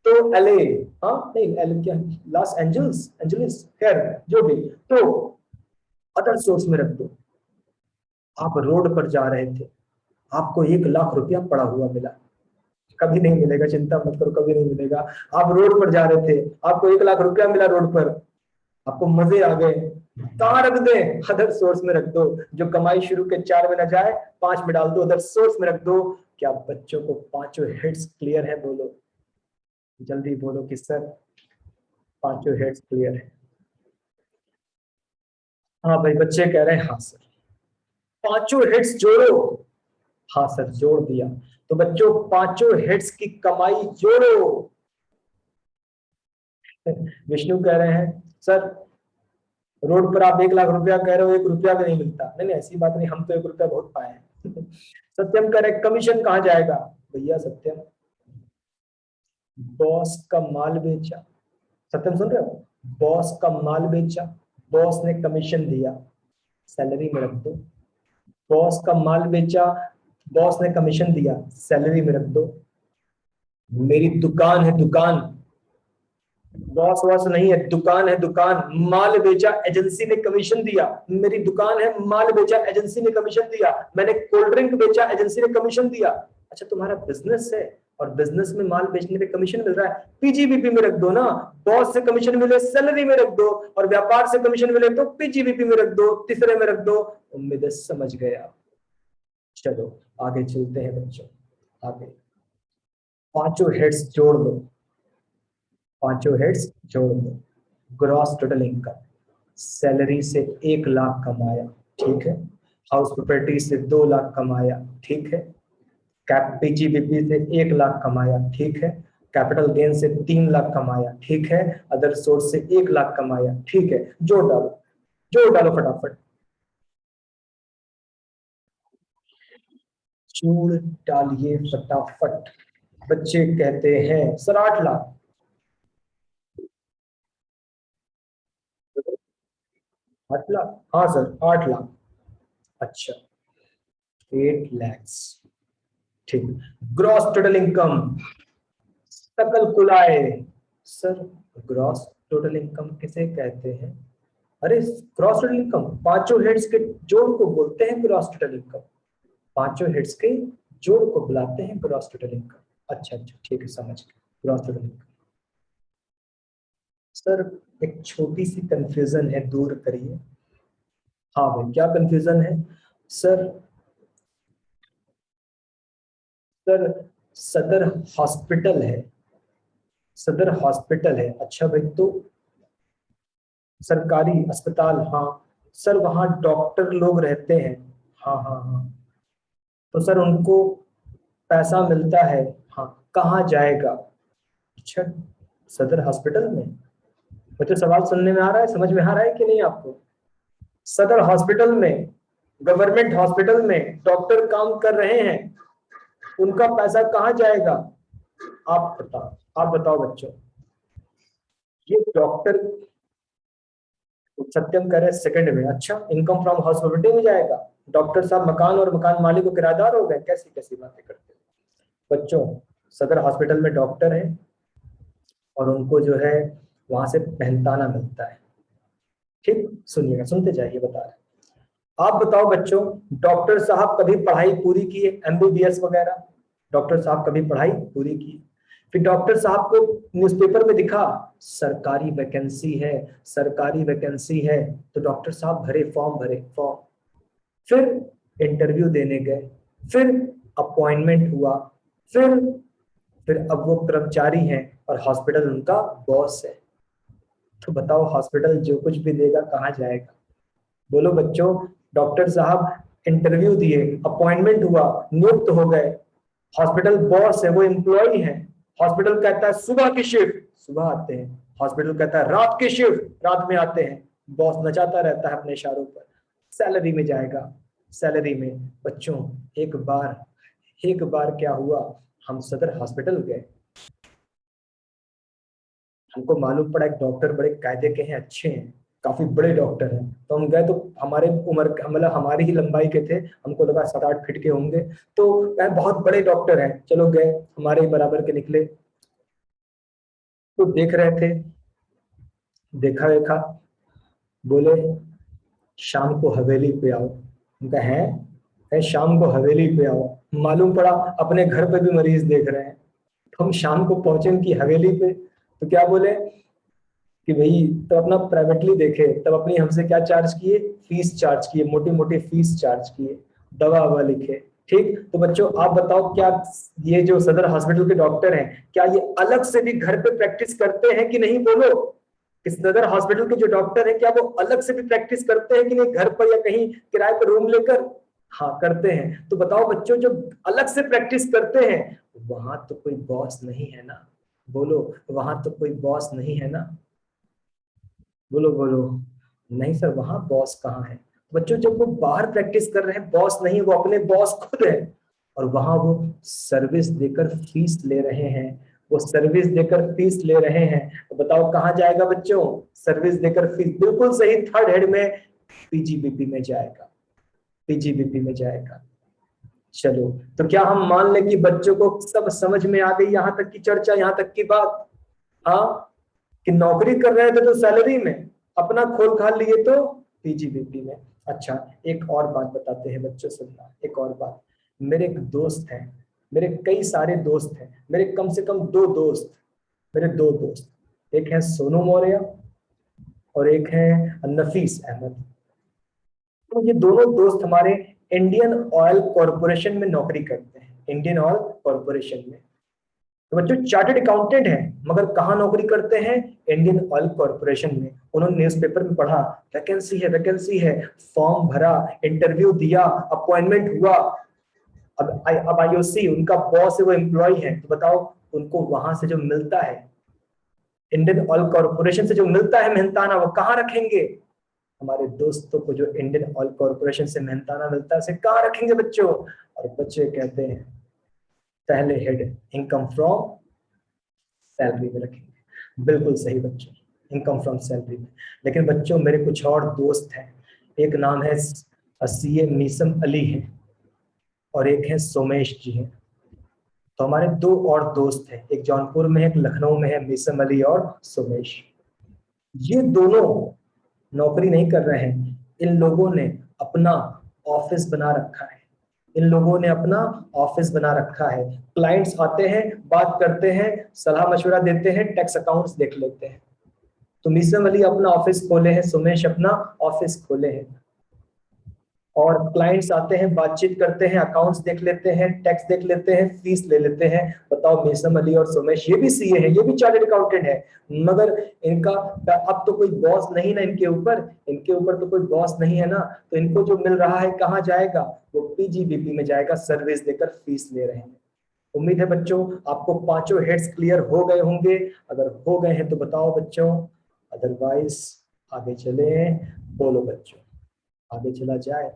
तो एलए, हाँ नहीं एल क्या, लॉस एंजल्स, एंजलिस, खैर जो भी, तो अदर सोर्स में रख दो। आप रोड पर जा रहे थे, आपको 1 लाख रुपया पड़ा हुआ मिला, कभी नहीं मिलेगा, चिंता मत करो, कभी नहीं मिलेगा। आप रोड पर जा रहे थे, आपको 1 लाख रुपया मिला रोड पर, आपको मजे आ गए, कहाँ रख दे? अदर सोर्स में रख दो। जो कमाई शुरू के 4 में ना जाए, 5 में डाल दो, अदर सोर्स में रख दो। क्या बच्चों को पांचों हेड्स क्लियर है? बोलो जल्दी बोलो कि सर पांचों हेड्स क्लियर है। हाँ भाई बच्चे कह रहे हैं हाँ सर। पांचों हेड्स जोड़ो। हाँ सर जोड़ दिया। तो बच्चों पांचों हेड्स की कमाई जोड़ो। विष्णु कह रहे हैं सर रोड पर आप 1 लाख रुपया कह रहे हो, 1 रुपया भी नहीं मिलता। नहीं नहीं ऐसी बात नहीं, हम तो 1 रुपया बहुत पाए हैं। सत्यम कह रहे कमीशन कहाँ जाएगा? भैया सत्यम, बॉस का माल बेचा, सत्यम सुन रहे हो? बॉस का माल बेचा, बॉस ने कमीशन दिया, सैलरी में रख दो। बॉस का माल बेचा, बॉस ने कमीशन दिया, सैलरी में रख दो। मेरी दुकान है, दुकान, बॉस वॉस नहीं है, दुकान है दुकान, माल बेचा, एजेंसी ने कमीशन दिया। मेरी दुकान है, माल बेचा, एजेंसी ने कमीशन दिया। मैंने कोल्ड ड्रिंक बेचा, एजेंसी ने कमीशन दिया। अच्छा तुम्हारा बिजनेस है और बिजनेस में माल बेचने पे कमीशन मिल रहा है, पीजीबीपी में रख दो ना। बॉस से कमीशन मिले सैलरी में रख दो, और व्यापार से कमीशन मिले तो पीजीबीपी में रख दो, तीसरे में रख दो। उम्मीद है समझ गए आप। चलो आगे चलते हैं बच्चों, आगे पांचों हेड्स जोड़ लो, पांचों हेड्स जोड़ लो। ग्रॉस टोटल इनकम, सैलरी से 1 लाख कमाया, ठीक है। हाउस प्रॉपर्टी से 2 लाख कमाया, ठीक है। कैप पीजीबीपी से 1 लाख कमाया, ठीक है। कैपिटल गेन से 3 लाख कमाया, ठीक है। अदर सोर्स से 1 लाख कमाया, ठीक है। जोड़ डालो, जोड़ डालो फटाफट, जोड़ डालिए फटाफट। बच्चे कहते हैं सर 8 लाख। 8 लाख, हाँ सर 8 लाख। अच्छा 8 लैक्स, ठीक। ग्रॉस टोटल इनकम, सकल कुलाए। सर ग्रॉस टोटल इनकम किसे कहते हैं? अरे ग्रॉस टोटल इनकम पांचों हेड्स के जोड़ को बोलते हैं ग्रॉस टोटल इनकम। पांचों हेड्स के जोड़ को बुलाते हैं ग्रॉस टोटल इनकम। अच्छा अच्छा ठीक है, समझ गए, ग्रॉस टोटल इनकम। सर एक छोटी सी कंफ्यूजन है, दूर करिए। हाँ भाई क्या कंफ्यूजन है? सर, सर सदर हॉस्पिटल है, सदर हॉस्पिटल है। अच्छा भाई तो सरकारी अस्पताल, हाँ सर वहाँ डॉक्टर लोग रहते हैं। हाँ हाँ हाँ, तो सर उनको पैसा मिलता है। हाँ कहाँ जाएगा? अच्छा सदर हॉस्पिटल में। मुझे सवाल सुनने में आ रहा है, समझ में आ रहा है कि नहीं आपको? सदर हॉस्पिटल में, गवर्नमेंट हॉस्पिटल में डॉक्टर काम कर रहे हैं, उनका पैसा कहाँ जाएगा? आप बताओ, आप बताओ बच्चों। ये डॉक्टर, सत्यम कह रहे सेकंड में। अच्छा, इनकम फ्रॉम हाउस प्रॉपर्टी में जाएगा। डॉक्टर साहब मकान और मकान मालिक को किराएदार हो गए, कैसी कैसी बातें करते हैं बच्चों। सदर हॉस्पिटल में डॉक्टर है और उनको जो है वहां से मेहनताना मिलता है। ठीक, सुनिएगा, सुनते जाइए, बता रहे। आप बताओ बच्चों, डॉक्टर साहब कभी पढ़ाई पूरी किए, एमबीबीएस वगैरह? डॉक्टर साहब कभी पढ़ाई पूरी की? फिर डॉक्टर साहब को न्यूज़पेपर में दिखा सरकारी वैकेंसी है, सरकारी वैकेंसी है, तो डॉक्टर साहब भरे फॉर्म। फिर इंटरव्यू देने गए, फिर अपॉइंटमेंट हुआ, फिर फिर अब वो कर्मचारी हैं और हॉस्पिटल उनका बॉस है। तो बताओ हॉस्पिटल जो कुछ भी देगा कहाँ जाएगा? बोलो बच्चों, डॉक्टर साहब इंटरव्यू दिए, अपॉइंटमेंट हुआ, नियुक्त हो गए, हॉस्पिटल बॉस है, वो एम्प्लॉय है। हॉस्पिटल कहता है सुबह की शिफ्ट, सुबह आते हैं। हॉस्पिटल कहता है रात की शिफ्ट, रात में आते हैं। बॉस नचाता रहता है अपने इशारों पर। सैलरी में जाएगा, सैलरी में। बच्चों एक बार क्या हुआ, हम सदर हॉस्पिटल गए, हमको मालूम पड़ा एक डॉक्टर बड़े कायदे के हैं, अच्छे हैं, काफी बड़े डॉक्टर हैं। तो हम गए, तो हमारे उम्र मतलब हमारी ही लंबाई के थे, हमको लगा 7-8 फीट के होंगे। तो बहुत बड़े डॉक्टर हैं, चलो गए, हमारे ही बराबर के निकले। तो देख रहे थे, देखा देखा, बोले शाम को हवेली पे आओ। उनका है शाम को हवेली पे आओ। मालूम पड़ा अपने घर पे भी मरीज देख रहे हैं। तो हम शाम को पहुंचे उनकी हवेली पे, तो क्या बोले कि भाई तब अपना प्राइवेटली देखे, तब अपनी हमसे क्या चार्ज किए, फीस चार्ज किए, मोटी मोटी फीस चार्ज किए, दवा ववा लिखे। ठीक, तो बच्चों आप बताओ, क्या ये जो सदर हॉस्पिटल के डॉक्टर हैं, क्या ये अलग से भी घर पे प्रैक्टिस करते हैं कि नहीं? बोलो, कि सदर हॉस्पिटल के जो डॉक्टर हैं क्या वो अलग से भी प्रैक्टिस करते हैं कि नहीं, घर पर या कहीं किराए पर रूम लेकर? हाँ, करते हैं। तो बताओ बच्चों, जो अलग से प्रैक्टिस करते हैं वहां तो कोई बॉस नहीं है ना? बोलो, वहां तो कोई बॉस नहीं है ना? बोलो बोलो। नहीं सर, वहां बॉस कहाँ है? बच्चों जब वो बाहर प्रैक्टिस कर रहे हैं, बॉस नहीं, वो अपने बॉस खुद है। और वहां वो सर्विस देकर फीस ले रहे हैं, वो सर्विस देकर फीस ले रहे हैं। तो बताओ कहाँ जाएगा बच्चों? सर्विस देकर फीस, बिल्कुल सही, थर्ड हेड में पीजीबीपी में जाएगा, पीजीबीपी में जाएगा। चलो, तो क्या हम मान लें कि बच्चों को सब समझ में आ गई, यहाँ तक की चर्चा, यहाँ तक की बात? हाँ, कि नौकरी कर रहे थे तो सैलरी में, अपना खोल खाल लिए तो पीजीबीपी में। अच्छा, एक और बात बताते हैं बच्चों, सुनना, एक और बात। मेरे एक दोस्त हैं, मेरे कई सारे दोस्त हैं, मेरे कम से कम 2 दोस्त, मेरे 2 दोस्त, एक है सोनू मौर्य और एक है नफीस अहमद। तो ये दोनों दोस्त हमारे इंडियन ऑयल कॉरपोरेशन में नौकरी करते हैं, इंडियन ऑयल कॉरपोरेशन में। तो बच्चों चार्टेड अकाउंटेंट हैं, मगर कहाँ नौकरी करते हैं? इंडियन ऑयल कॉरपोरेशन में। उन्होंने न्यूज़पेपर में पढ़ा वैकेंसी है, वैकेंसी है, फॉर्म भरा, इंटरव्यू दिया, अपॉइंटमेंट हुआ। अब आईओसी उनका बॉस है, वो एम्प्लॉय है। तो बताओ उनको वहां से जो मिलता है, इंडियन ऑयल कॉरपोरेशन से जो मिलता है मेहनताना, वो कहाँ रखेंगे? हमारे दोस्तों को जो इंडियन ऑयल कॉरपोरेशन से मेहनताना मिलता है, उसे कहाँ रखेंगे बच्चों? और बच्चे कहते हैं पहले हेड, इनकम फ्रॉम सैलरी में रखेंगे। बिल्कुल सही बच्चों, इनकम फ्रॉम सैलरी में। लेकिन बच्चों मेरे कुछ और दोस्त हैं, एक नाम है सीए मीसम अली है और एक है सोमेश जी हैं। तो हमारे 2 और दोस्त हैं, एक जौनपुर में है, एक लखनऊ में है, मीसम अली और सोमेश। ये दोनों नौकरी नहीं कर रहे हैं, इन लोगों ने अपना ऑफिस बना रखा है, इन लोगों ने अपना ऑफिस बना रखा है। क्लाइंट्स आते हैं, बात करते हैं, सलाह मशवरा देते हैं, टैक्स अकाउंट्स देख लेते हैं। तो मीसम अली अपना ऑफिस खोले हैं, सुमेश अपना ऑफिस खोले हैं, और क्लाइंट्स आते हैं, बातचीत करते हैं, अकाउंट्स देख लेते हैं, टैक्स देख लेते हैं, फीस ले लेते हैं। बताओ मीसम अली और सुमेश, ये भी सीए है, ये भी चार्टर्ड अकाउंटेंट है, मगर इनका अब तो कोई बॉस नहीं ना इनके ऊपर, इनके ऊपर तो कोई बॉस नहीं है ना। तो इनको जो मिल रहा है कहाँ जाएगा? वो पीजीबीपी में जाएगा, सर्विस देकर फीस ले रहे हैं। उम्मीद है बच्चों आपको 5 हेड्स क्लियर हो गए होंगे। अगर हो गए हैं तो बताओ बच्चों, अदरवाइज आगे चले। बोलो बच्चों, आगे चला जाए?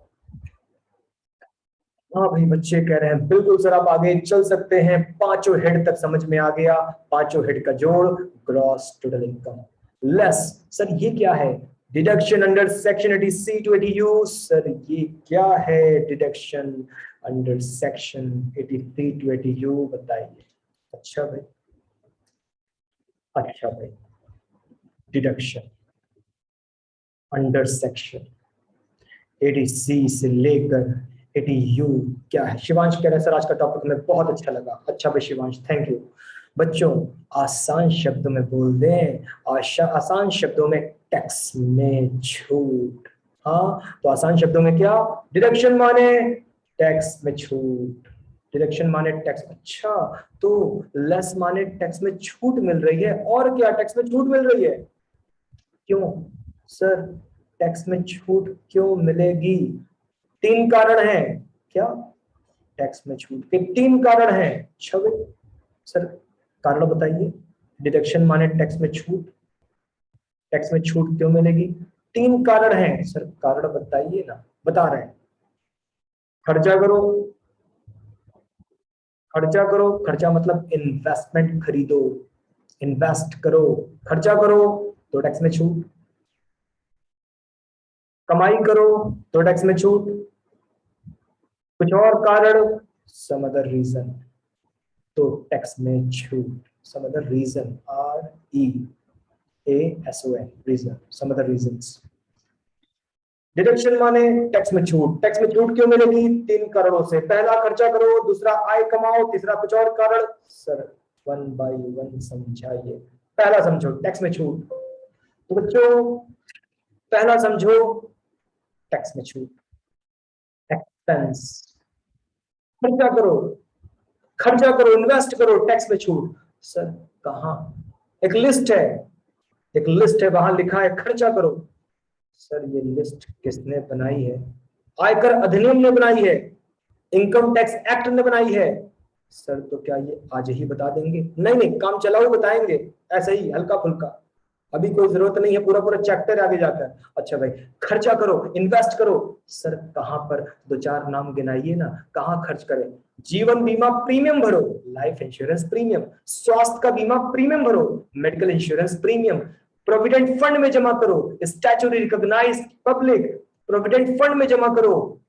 हाँ भाई, बच्चे कह रहे हैं बिल्कुल सर, आप आगे चल सकते हैं, 5 हेड तक समझ में आ गया। 5 हेड का जोड़, gross total income, less. Sir ये क्या है? Deduction under section 80C to 80U। Sir ये क्या है deduction under section 83 to 80U, बताइए। अच्छा भाई, अच्छा भाई, डिडक्शन अंडर सेक्शन 80C से लेकर 80U क्या है? शिवांश कह रहे हैं सर आज का टॉपिक में बहुत अच्छा लगा। अच्छा भाई शिवांश, थैंक यू। बच्चों आसान शब्दों में बोल दें, आसान शब्दों में टैक्स में छूट। हाँ तो आसान शब्दों में क्या? डिडक्शन माने टैक्स में छूट। डिडक्शन माने टैक्स, अच्छा तो लेस माने टैक्स में छूट मिल रही है। और क्या टैक्स में छूट मिल रही है? क्यों सर टैक्स में छूट क्यों मिलेगी? 3 कारण हैं। क्या? टैक्स में छूट के 3 कारण हैं। छवि सर कारण बताइए। डिडक्शन माने टैक्स में छूट, टैक्स में छूट क्यों मिलेगी? 3 कारण हैं सर, कारण बताइए ना। बता रहे हैं, खर्चा करो, खर्चा करो, खर्चा मतलब इन्वेस्टमेंट, खरीदो, इन्वेस्ट करो, खर्चा करो तो टैक्स में छूट, कमाई करो तो टैक्स में छूट, कुछ और कारण, सम अदर रीजन तो टैक्स में छूट। Some other reason, REASON, reason, some other reasons. Deduction माने टैक्स में छूट। टैक्स में छूट क्यों मिलेगी? 3 कारणों से। पहला खर्चा करो, दूसरा आय कमाओ, तीसरा कुछ और कारण। सर 1 by 1 समझाइए। पहला समझो टैक्स में छूट, तो बच्चों पहला समझो टैक्स में छूट, एक्सपेंस। खर्चा करो, खर्चा करो, इन्वेस्ट करो, टैक्स में छूट। सर कहां? एक लिस्ट है, एक लिस्ट है, वहां लिखा है खर्चा करो। सर ये लिस्ट किसने बनाई है? आयकर अधिनियम ने बनाई है, इनकम टैक्स एक्ट ने बनाई है। सर तो क्या ये आज ही बता देंगे? नहीं नहीं, काम चलाओ बताएंगे, ऐसे ही हल्का फुल्का। अभी कोई जरूरत नहीं है, पूरा पूरा चैप्टर आगे जाकर। अच्छा भाई, खर्चा करो, इन्वेस्ट करो। सर कहां पर? 2-4 नाम गिनाइए ना, कहां खर्च करें? जीवन बीमा प्रीमियम भरो, लाइफ इंश्योरेंस प्रीमियम, स्वास्थ्य का बीमा प्रीमियम भरो, medical insurance premium, provident fund में जमा करो, statutory recognised public provident fund में जमा करो,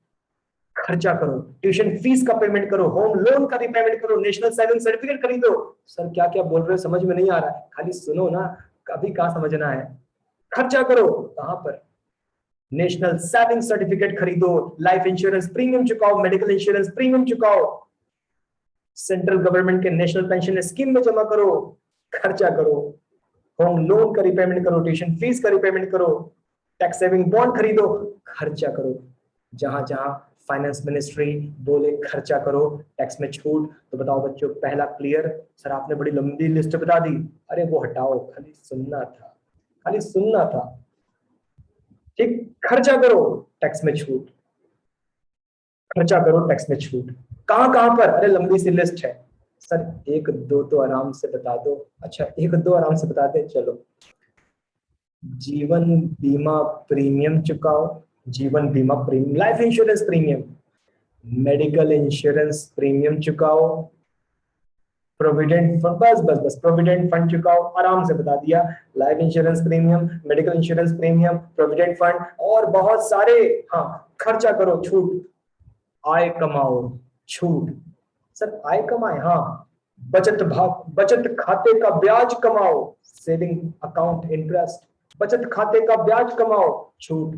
खर्चा करो, ट्यूशन फीस का पेमेंट करो, होम लोन का रिपेमेंट करो, नेशनल सेविंग सर्टिफिकेट खरीदो। सर क्या क्या बोल रहे हो, समझ में नहीं आ रहा है, खाली सुनो ना, कभी कहां समझना है। खर्चा करो कहां पर? नेशनल सेविंग सर्टिफिकेट खरीदो, लाइफ इंश्योरेंस प्रीमियम चुकाओ, मेडिकल इंश्योरेंस प्रीमियम चुकाओ, सेंट्रल गवर्नमेंट के नेशनल पेंशन स्कीम में जमा करो, खर्चा करो, होम लोन का रिपेमेंट करो, ट्यूशन फीस का रिपेमेंट करो, टैक्स सेविंग बॉन्ड खरीदो, खर्चा करो। जहां जहां फाइनेंस मिनिस्ट्री बोले खर्चा करो टैक्स में छूट, तो बताओ बच्चों पहला क्लियर? सर आपने बड़ी लंबी लिस्ट बता दी। अरे वो हटाओ, खाली सुनना था, खाली सुनना था। ठीक, खर्चा करो टैक्स में छूट, खर्चा करो टैक्स में छूट। कहां कहां पर? अरे लंबी सी लिस्ट है सर, एक दो तो आराम से बता दो। अच्छा एक दो आराम से बता दे, चलो। जीवन बीमा प्रीमियम चुकाओ, जीवन बीमा premium, life insurance premium, medical insurance premium चुकाओ, प्रोविडेंट फंड, बस बस बस प्रोविडेंट फंड चुकाओ, आराम से बता दिया। Life insurance premium, medical insurance premium, provident fund और बहुत सारे। हाँ, खर्चा करो छूट, आय कमाओ छूट। सर आय कमाए, हाँ, बचत भाग, बचत खाते का ब्याज कमाओ, सेविंग अकाउंट इंटरेस्ट, बचत खाते का ब्याज कमाओ छूट,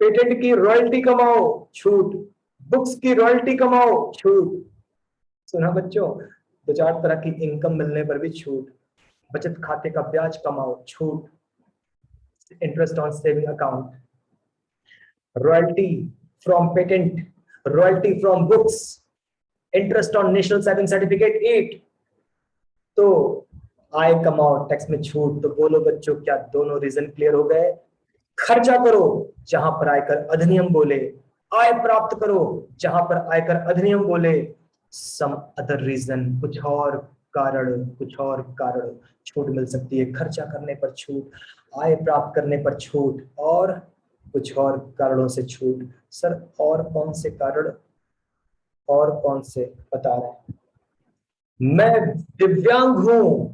पेटेंट की रॉयल्टी कमाओ छूट, बुक्स की रॉयल्टी कमाओ छूट। सुना बच्चों, 2-4 तरह की इनकम मिलने पर भी छूट, बचत खाते का ब्याज कमाओ छूट, interest on saving account, royalty from patent, royalty from books, interest on national saving certificate 8। तो आय कमाओ टैक्स में छूट। तो बोलो बच्चों क्या दोनों रीजन क्लियर हो गए? खर्चा करो जहां पर आयकर अधिनियम बोले, आय प्राप्त करो जहां पर आयकर अधिनियम बोले, सम अदर रीजन, कुछ और कारण, कुछ और कारण छूट मिल सकती है। खर्चा करने पर छूट, आय प्राप्त करने पर छूट और कुछ और कारणों से छूट। सर और कौन से कारण, और कौन से बता रहे हैं? मैं दिव्यांग हूं,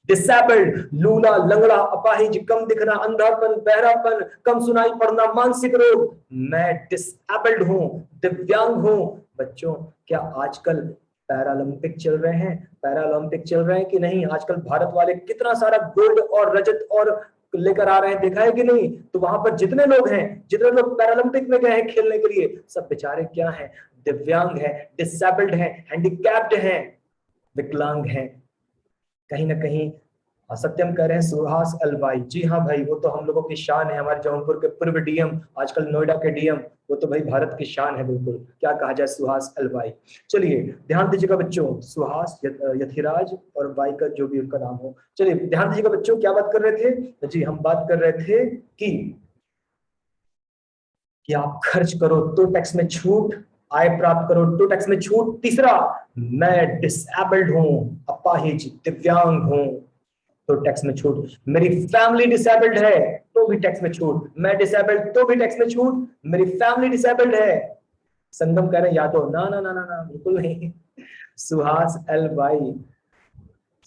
डिसेबल्ड, लूला, लंगड़ा, अपाहिज, कम दिखना, अंधापन, बहरापन, कम सुनाई पड़ना, मानसिक रोग। मैं डिसेबल्ड हूं, दिव्यांग हूं। बच्चों, क्या आजकल पैरालंपिक चल रहे हैं? पैरालंपिक चल रहे हैं कि नहीं? आजकल भारत वाले कितना सारा गोल्ड और रजत और लेकर आ रहे हैं, देखा है कि नहीं? तो वहां पर जितने लोग हैं, जितने लोग पैरालंपिक में गए हैं खेलने के लिए, सब बेचारे क्या हैं? दिव्यांग हैं, डिसेबल्ड हैं, हैंडीकैप्ड हैं, विकलांग हैं। कहीं ना कहीं सत्यम कह रहे हैं सुहास अलवाई। जी हाँ भाई, वो तो हम लोगों की शान है, हमारे जौनपुर के पूर्व डीएम, आजकल नोएडा के डीएम, वो तो भाई भारत की शान है बिल्कुल। क्या कहा जाए, सुहास अलवाई। चलिए ध्यान दीजिएगा बच्चों, सुहास यथिराज और वाई का जो भी उनका नाम हो। चलिए ध्यान दीजिएगा बच्चों, क्या बात कर रहे थे? जी हम बात कर रहे थे कि आप खर्च करो तो टैक्स में छूट, आय प्राप्त करो तो टैक्स में छूट। तीसरा, मैं डिसेबल्ड हूं, अपाहिज, दिव्यांग हूं, तो टैक्स में छूट। मेरी फैमिली डिसेबल्ड है तो भी टैक्स में छूट। मैं डिसेबल्ड तो भी टैक्स में छूट, मेरी फैमिली डिसेबल्ड है। संगम कह रहे हैं यादव, ना ना ना ना ना, बिल्कुल नहीं। सुहास एल वाई,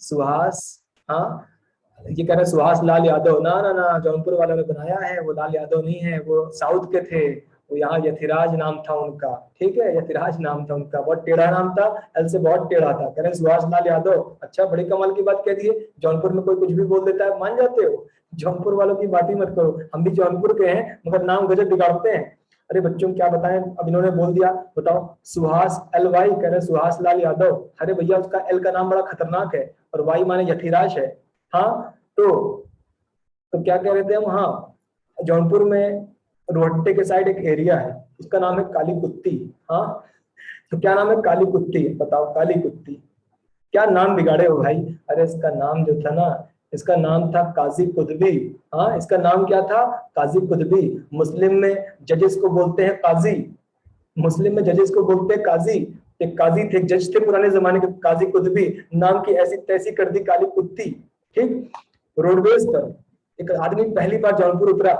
सुहास, हाँ ये कह रहे हैं सुहास लाल यादव, ना ना ना, जौनपुर वालों ने बनाया है, वो लाल यादव नहीं है, वो साउथ के थे। वो यहाँ यथिराज नाम था उनका, ठीक है, यथिराज नाम था उनका, बहुत टेढ़ा नाम था, एल से बहुत टेढ़ा था। कह रहे हैं सुहास लाल यादव, अच्छा बड़ी कमाल की बात कह दी है। जौनपुर में कोई कुछ भी बोल देता है, मान जाते हो? जौनपुर वालों की बात ही मत करो, हम भी जौनपुर के हैं मगर नाम गजब बिगाड़ते हैं। अरे बच्चों क्या बताएं, अब इन्होंने बोल दिया, बताओ सुहास एल वाई, कह रहे सुहास लाल यादव। अरे भैया उसका एल का नाम बड़ा खतरनाक है और वाई माने यथिराज है। हाँ तो क्या कह रहे थे हम? हाँ, जौनपुर में रोहट्टे के साइड एक एरिया है, उसका नाम है काली कुत्ती। हाँ तो क्या नाम है? काली कुत्ती। बताओ काली कुत्ती, क्या नाम बिगाड़े हो भाई? अरे इसका नाम जो था ना, इसका नाम था काजी कुतबी। हाँ इसका नाम क्या था? काजी कुतबी। मुस्लिम में जजेस को बोलते हैं काजी, मुस्लिम में जजेस को बोलते हैं काजी। एक काजी थे, जज थे पुराने जमाने के, काजी कुतबी, नाम की ऐसी तैसी कर दी काली कुत्ती। ठीक, रोडवेज पर एक आदमी पहली बार जौनपुर उतरा,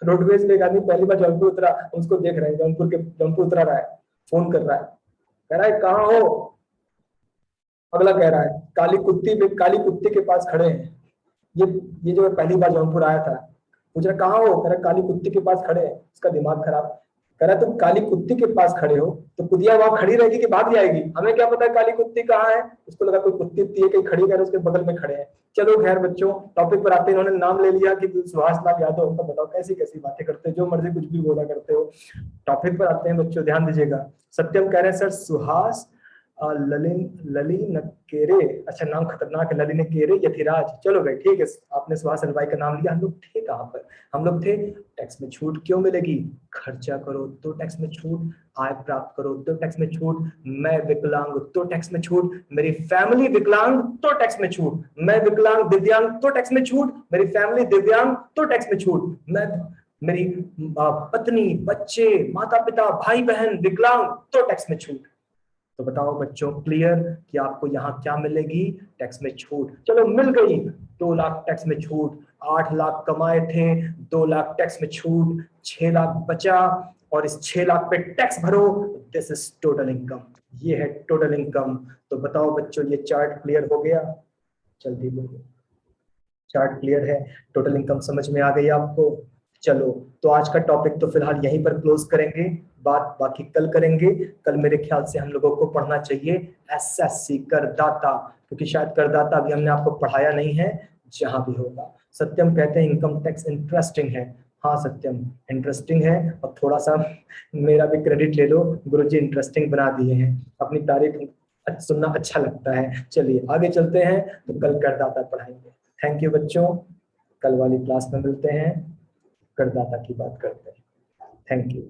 रोडवेज पे एक आदमी पहली बार जौनपुर उतरा, उसको देख रहे हैं, जौनपुर उतरा रहा है, फोन कर रहा है, कह रहा है कहाँ हो? अगला कह रहा है काली कुत्ती पे, काली कुत्ते के पास खड़े हैं। ये जो पहली बार जौनपुर आया था, पूछ रहा कहाँ हो? कह रहा काली कुत्ते के पास खड़े हैं। इसका दिमाग खराब, कह रहा तुम काली कुत्ती के पास खड़े हो तो कुतिया वहां खड़ी रहेगी कि भाग जाएगी? हमें क्या पता है काली कुत्ती कहाँ है? उसको लगा कोई कुत्ती है कहीं खड़ी, कर उसके बगल में खड़े हैं। चलो खैर बच्चों, टॉपिक पर आते हैं। इन्होंने नाम ले लिया कि सुहास लाल यादव, उनका बताओ कैसी कैसी बातें करते हो, जो मर्जी कुछ भी बोला करते हो। टॉपिक पर आते हैं बच्चों, ध्यान दीजिएगा। सत्यम कह रहे हैं सर सुहास ललिन केरे, अच्छा नाम खतरनाक है, ललिन केरे यथिराज। चलो भाई ठीक है, आपने सुहास अलवाई का नाम लिया। हम लोग थे कहाँ पर? हम लोग थे टैक्स में छूट क्यों मिलेगी? खर्चा करो तो टैक्स में छूट, आय प्राप्त करो तो टैक्स में छूट, मैं विकलांग तो टैक्स में छूट, मेरी फैमिली विकलांग तो टैक्स में छूट, मैं विकलांग दिव्यांग तो टैक्स में छूट, मेरी फैमिली दिव्यांग तो टैक्स में छूट, मैं मेरी पत्नी, बच्चे, माता पिता, भाई बहन विकलांग तो टैक्स में छूट। तो बताओ बच्चों क्लियर कि आपको यहाँ क्या मिलेगी? टैक्स में छूट। चलो मिल गई, 2 लाख टैक्स में छूट, 8 लाख कमाए थे, 2 लाख टैक्स में छूट, 6 लाख बचा और इस 6 लाख पे टैक्स भरो। दिस इज टोटल इनकम, ये है टोटल इनकम। तो बताओ बच्चों ये चार्ट क्लियर हो गया? जल्दी बोलो, चार्ट क्लियर है? टोटल इनकम समझ में आ गई आपको? चलो तो आज का टॉपिक तो फिलहाल यहीं पर क्लोज करेंगे, बात बाकी कल करेंगे। कल मेरे ख्याल से हम लोगों को पढ़ना चाहिए एसएससी करदाता, क्योंकि शायद करदाता अभी हमने आपको पढ़ाया नहीं है, जहां भी होगा। सत्यम कहते हैं इनकम टैक्स इंटरेस्टिंग है। हाँ सत्यम इंटरेस्टिंग है, और थोड़ा सा मेरा भी क्रेडिट ले लो, गुरुजी इंटरेस्टिंग बना दिए हैं, अपनी तारीफ सुनना अच्छा लगता है। चलिए आगे चलते हैं, तो कल करदाता पढ़ाएंगे। थैंक यू बच्चों, कल वाली क्लास में मिलते हैं, करदाता की बात करते हैं। Thank you.